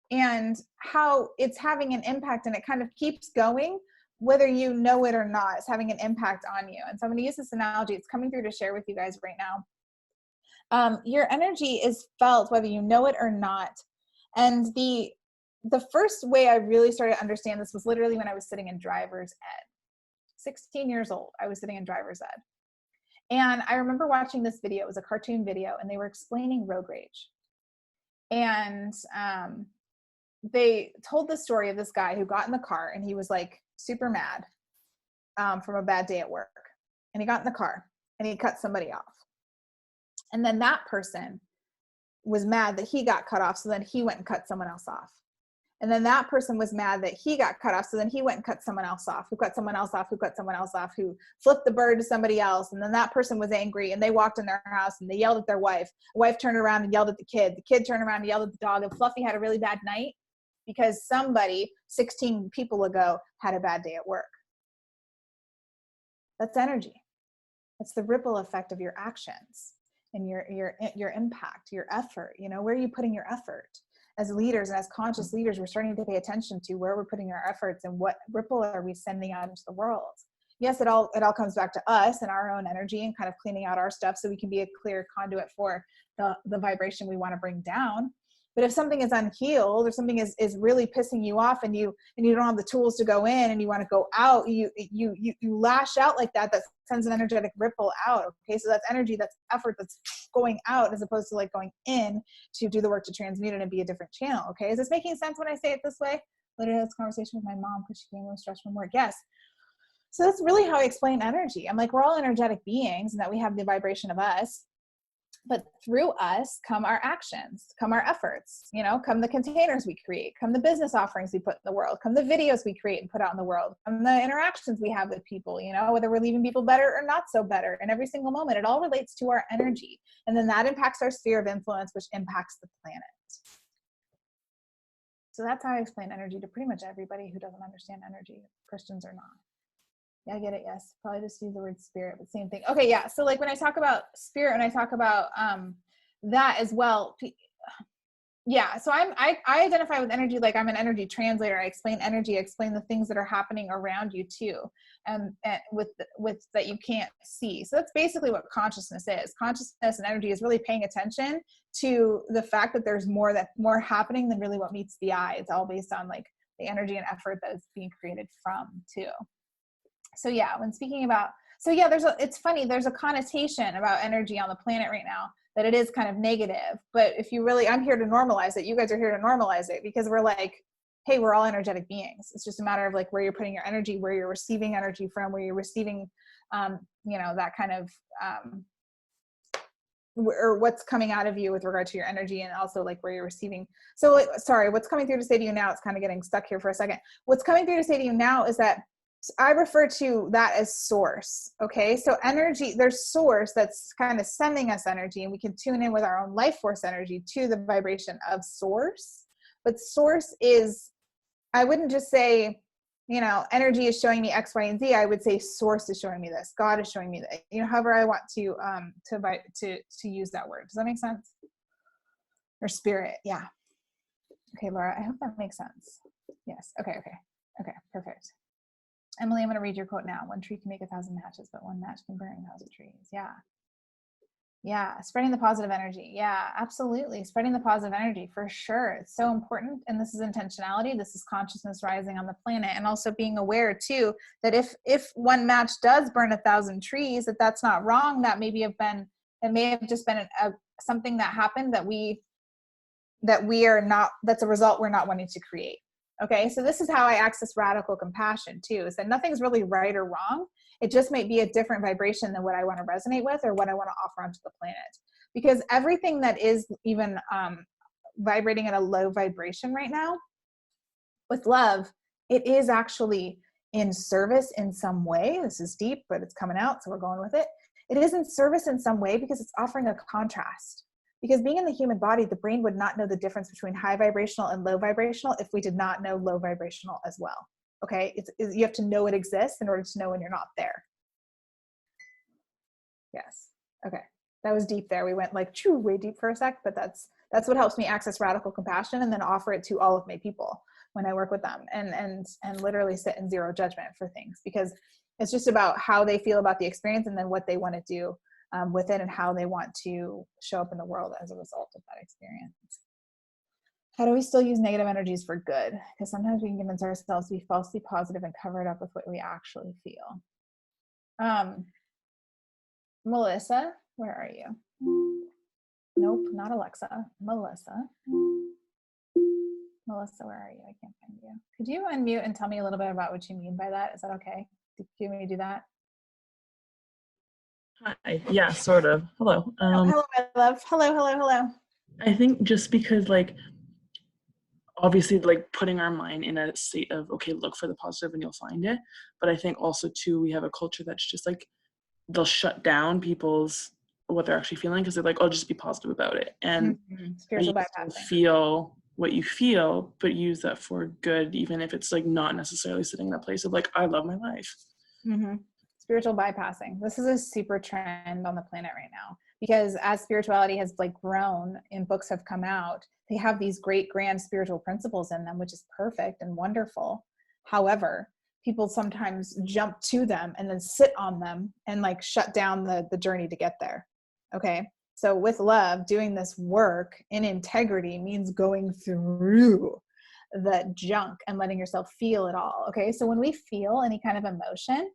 and how it's having an impact, and it kind of keeps going whether you know it or not. It's having an impact on you. And so I'm going to use this analogy. It's coming through to share with you guys right now. Your energy is felt whether you know it or not. And the first way I really started to understand this was literally when I was sitting in driver's ed. 16 years old, I was sitting in driver's ed. And I remember watching this video. It was a cartoon video, and they were explaining road rage. And they told the story of this guy who got in the car, and he was like super mad from a bad day at work. And he got in the car and he cut somebody off. And then that person was mad that he got cut off. So then he went and cut someone else off. And then that person was mad that he got cut off. So then he went and cut someone else off, who cut someone else off, who cut someone else off, who flipped the bird to somebody else. And then that person was angry, and they walked in their house and they yelled at their wife. The wife turned around and yelled at the kid. The kid turned around and yelled at the dog. And Fluffy had a really bad night because somebody 16 people ago had a bad day at work. That's energy. That's the ripple effect of your actions and your impact, your effort. Where are you putting your effort? As leaders and as conscious leaders, we're starting to pay attention to where we're putting our efforts and what ripple are we sending out into the world. Yes, it all comes back to us and our own energy and kind of cleaning out our stuff so we can be a clear conduit for the vibration we want to bring down. But if something is unhealed, or something is really pissing you off, and you don't have the tools to go in, and you want to go out, you lash out like that sends an energetic ripple out. Okay, so that's energy, that's effort, that's going out, as opposed to like going in to do the work to transmute it and be a different channel. Okay, is this making sense when I say it this way? Literally, I had this conversation with my mom because she came home stressed from work. Yes. So that's really how I explain energy. I'm like, we're all energetic beings, and that we have the vibration of us. But through us come our actions, come our efforts, come the containers we create, come the business offerings we put in the world, come the videos we create and put out in the world, come the interactions we have with people, whether we're leaving people better or not so better. And every single moment, it all relates to our energy. And then that impacts our sphere of influence, which impacts the planet. So that's how I explain energy to pretty much everybody who doesn't understand energy, Christians or not. Yeah, I get it. Yes. Probably just use the word spirit, but same thing. Okay. Yeah. So like when I talk about spirit, and I talk about that as well. Yeah. So I identify with energy. Like I'm an energy translator. I explain energy. I explain the things that are happening around you too. And with that you can't see. So that's basically what consciousness is. Consciousness and energy is really paying attention to the fact that there's more happening than really what meets the eye. It's all based on like the energy and effort that is being created from too. So yeah, when speaking about, it's funny, there's a connotation about energy on the planet right now that it is kind of negative, but if you really, I'm here to normalize it. You guys are here to normalize it because we're like, hey, we're all energetic beings. It's just a matter of like where you're putting your energy, where you're receiving energy from, where you're receiving, that kind of, or what's coming out of you with regard to your energy, and also like where you're receiving. So sorry, what's coming through to say to you now, it's kind of getting stuck here for a second. What's coming through to say to you now is that I refer to that as source. Okay. So energy, there's source that's kind of sending us energy, and we can tune in with our own life force energy to the vibration of source. But source is, I wouldn't just say, energy is showing me X, Y, and Z. I would say source is showing me this. God is showing me that. However I want to use that word. Does that make sense? Or spirit? Yeah. Okay, Laura. I hope that makes sense. Yes. Okay. Perfect. Emily, I'm going to read your quote now. One tree can make 1,000 matches, but one match can burn 1,000 trees. Yeah, spreading the positive energy. Yeah, absolutely. Spreading the positive energy for sure. It's so important. And this is intentionality. This is consciousness rising on the planet. And also being aware too, that if one match does burn 1,000 trees, that's not wrong. That may have just been something that happened that that's a result we're not wanting to create. Okay. So this is how I access radical compassion too, is that nothing's really right or wrong. It just might be a different vibration than what I want to resonate with or what I want to offer onto the planet. Because everything that is even vibrating at a low vibration right now, with love, it is actually in service in some way. This is deep, but it's coming out, so we're going with it. It is in service in some way because it's offering a contrast. Because being in the human body, the brain would not know the difference between high vibrational and low vibrational if we did not know low vibrational as well. Okay, you have to know it exists in order to know when you're not there. Yes. Okay, that was deep there. We went like way deep for a sec, but that's what helps me access radical compassion and then offer it to all of my people when I work with them, and literally sit in zero judgment for things, because it's just about how they feel about the experience and then what they want to do with it and how they want to show up in the world as a result of that experience. How do we still use negative energies for good? Because sometimes we can convince ourselves to be falsely positive and cover it up with what we actually feel. Melissa, where are you? Nope, not Alexa. Melissa. Melissa, where are you? I can't find you. Could you unmute and tell me a little bit about what you mean by that? Is that okay? Do you want me to do that? Hi. Yeah, sort of. Hello. Hello, my love. Hello. I think just because, like, obviously, like, putting our mind in a state of, okay, look for the positive and you'll find it. But I think also, too, we have a culture that's just, like, they'll shut down people's, what they're actually feeling because they're like, oh, just be positive about it. And spiritual you bypassing. feel what you feel, but use that for good, even if it's, like, not necessarily sitting in that place of, like, I love my life. Mm-hmm. Spiritual bypassing. This is a super trend on the planet right now, because as spirituality has like grown and books have come out, they have these great grand spiritual principles in them, which is perfect and wonderful. However, people sometimes jump to them and then sit on them and like shut down the journey to get there. Okay. So with love, doing this work in integrity means going through the junk and letting yourself feel it all. Okay. So when we feel any kind of emotion,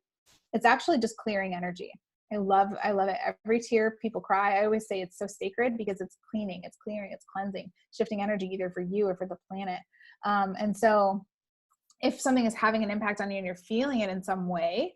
it's actually just clearing energy. I love it. Every tear people cry, I always say it's so sacred because it's cleaning, it's clearing, it's cleansing, shifting energy either for you or for the planet. And so if something is having an impact on you and you're feeling it in some way,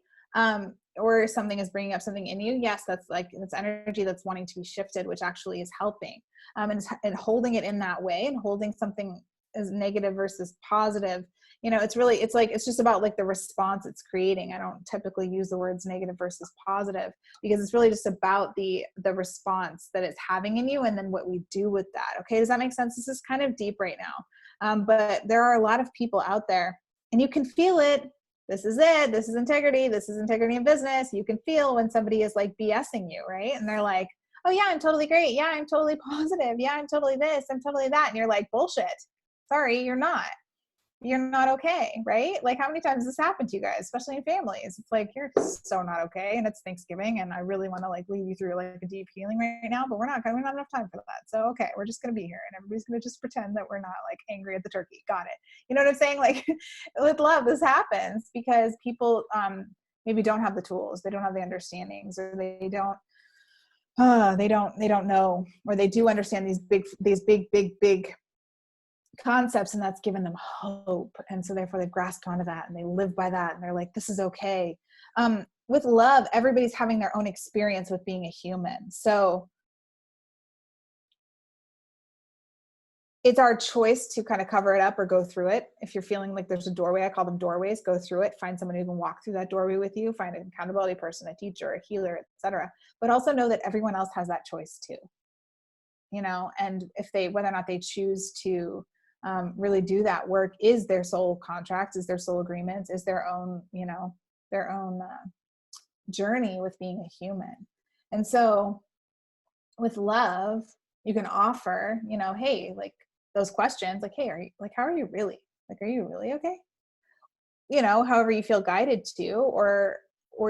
or something is bringing up something in you, yes, that's energy that's wanting to be shifted, which actually is helping. And holding it in that way and holding something as negative versus positive, it's just about like the response it's creating. I don't typically use the words negative versus positive because it's really just about the response that it's having in you and then what we do with that. Okay. Does that make sense? This is kind of deep right now. But there are a lot of people out there and you can feel it. This is it. This is integrity. This is integrity in business. You can feel when somebody is like BSing you, right? And they're like, oh yeah, I'm totally great. Yeah, I'm totally positive. Yeah, I'm totally this. I'm totally that. And you're like, bullshit. Sorry, you're not okay, right? Like how many times has this happened to you guys, especially in families? It's like, you're so not okay. And it's Thanksgiving and I really want to like lead you through like a deep healing right now, but we don't have enough time for that. So, okay, we're just going to be here and everybody's going to just pretend that we're not like angry at the turkey. Got it. You know what I'm saying? Like with love, this happens because people maybe don't have the tools, they don't have the understandings, or they don't know, or they do understand these big concepts, and that's given them hope. And so therefore they've grasped onto that and they live by that. And they're like, this is okay. With love, everybody's having their own experience with being a human. So it's our choice to kind of cover it up or go through it. If you're feeling like there's a doorway, I call them doorways, go through it, find someone who can walk through that doorway with you, find an accountability person, a teacher, a healer, etc. But also know that everyone else has that choice too, you know, and whether or not they choose to really do that work is their soul contracts, is their soul agreements, is their own, you know, their own journey with being a human. And so with love, you can offer, you know, hey, like those questions, like, hey, how are you really? Like, are you really okay? You know, however you feel guided to, or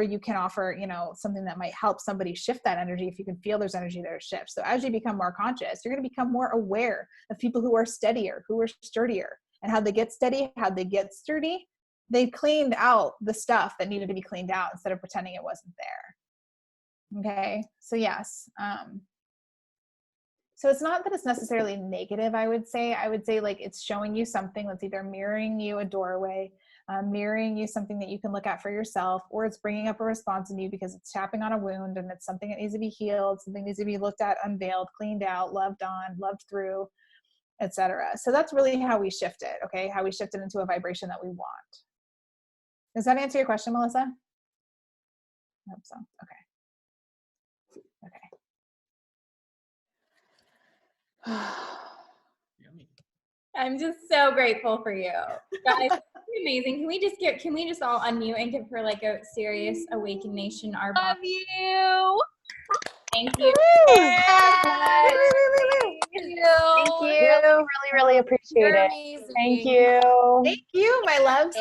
you can offer, you know, something that might help somebody shift that energy if you can feel there's energy there to shift. So as you become more conscious, you're going to become more aware of people who are steadier, who are sturdier, and how they get steady, how they get sturdy. They cleaned out the stuff that needed to be cleaned out instead of pretending it wasn't there. Okay. So yes. So it's not that it's necessarily negative, I would say like it's showing you something that's either mirroring you a doorway, mirroring you something that you can look at for yourself, or it's bringing up a response in you because it's tapping on a wound and it's something that needs to be healed, something needs to be looked at, unveiled, cleaned out, loved on, loved through, etc. So that's really how we shift it, okay? How we shift it into a vibration that we want. Does that answer your question, Melissa? I hope so. Okay. Okay. I'm just so grateful for you. Guys, amazing. Can we just all unmute and give her like a serious Awaken Nation our Love you. Thank you. Thank you. Really appreciate it. Thank you. Thank you, my loves.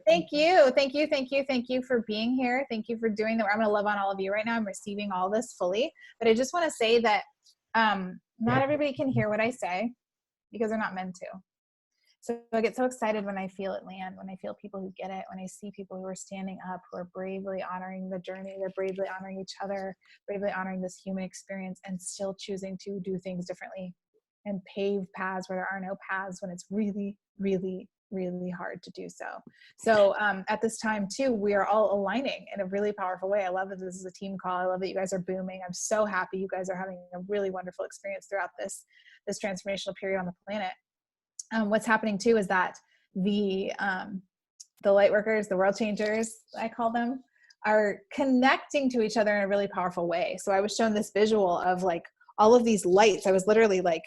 Thank you for being here. Thank you for doing that. I'm going to love on all of you right now. I'm receiving all this fully, but I just want to say that not everybody can hear what I say because they're not meant to. So I get so excited when I feel it land, when I feel people who get it, when I see people who are standing up, who are bravely honoring the journey, they're bravely honoring each other, bravely honoring this human experience, and still choosing to do things differently and pave paths where there are no paths, when it's really, really, really hard to do so. So at this time too, we are all aligning in a really powerful way. I love that this is a team call. I love that you guys are booming. I'm so happy you guys are having a really wonderful experience throughout this transformational period on the planet. What's happening too is that the light workers, the world changers, I call them, are connecting to each other in a really powerful way. So I was shown this visual of like all of these lights. I was literally like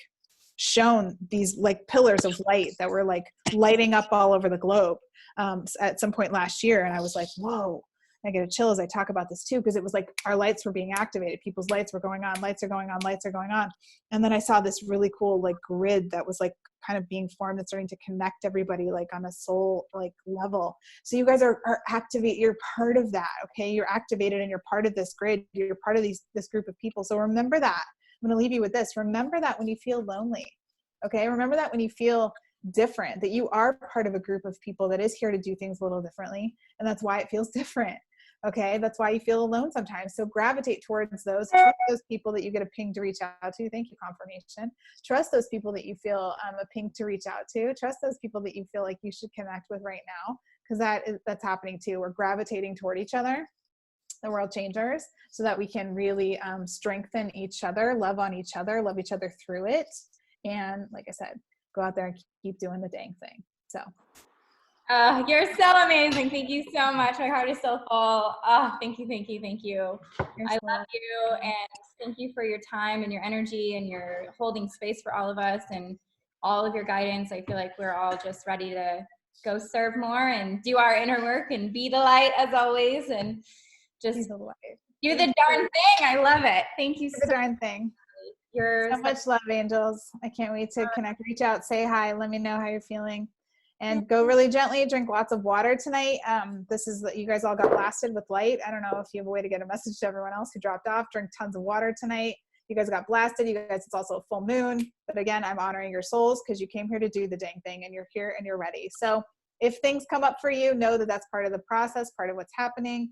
shown these like pillars of light that were like lighting up all over the globe at some point last year. And I was like, whoa, I get a chill as I talk about this too, because it was like our lights were being activated. People's lights were going on, lights are going on, lights are going on. And then I saw this really cool like grid that was like kind of being formed and starting to connect everybody like on a soul like level. So you guys are activate, you're part of that, okay? You're activated and you're part of this grid. You're part of this group of people. So remember that. I'm going to leave you with this. Remember that when you feel lonely, okay? Remember that when you feel different, that you are part of a group of people that is here to do things a little differently. And that's why it feels different. Okay, that's why you feel alone sometimes. So gravitate towards those. Trust those people that you get a ping to reach out to. Thank you, confirmation. Trust those people that you feel a ping to reach out to. Trust those people that you feel like you should connect with right now, because that's happening too. We're gravitating toward each other, the world changers, so that we can really strengthen each other, love on each other, love each other through it. And like I said, go out there and keep doing the dang thing. So. You're so amazing. Thank you so much. My heart is so full. Thank you. I love you, and thank you for your time and your energy and your holding space for all of us and all of your guidance. I feel like we're all just ready to go serve more and do our inner work and be the light as always, and just do the darn thing. I love it. Thank you so darn thing. You're so much love, angels. I can't wait to connect, reach out, say hi, let me know how you're feeling. And go really gently, drink lots of water tonight. You guys all got blasted with light. I don't know if you have a way to get a message to everyone else who dropped off. Drink tons of water tonight. You guys got blasted. You guys, it's also a full moon. But again, I'm honoring your souls because you came here to do the dang thing and you're here and you're ready. So if things come up for you, know that that's part of the process, part of what's happening.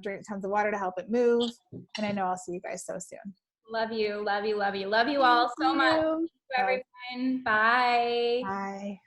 Drink tons of water to help it move. And I know I'll see you guys so soon. Love you, love you, love you. Love you all so much. Thank you, everyone. Bye. Bye.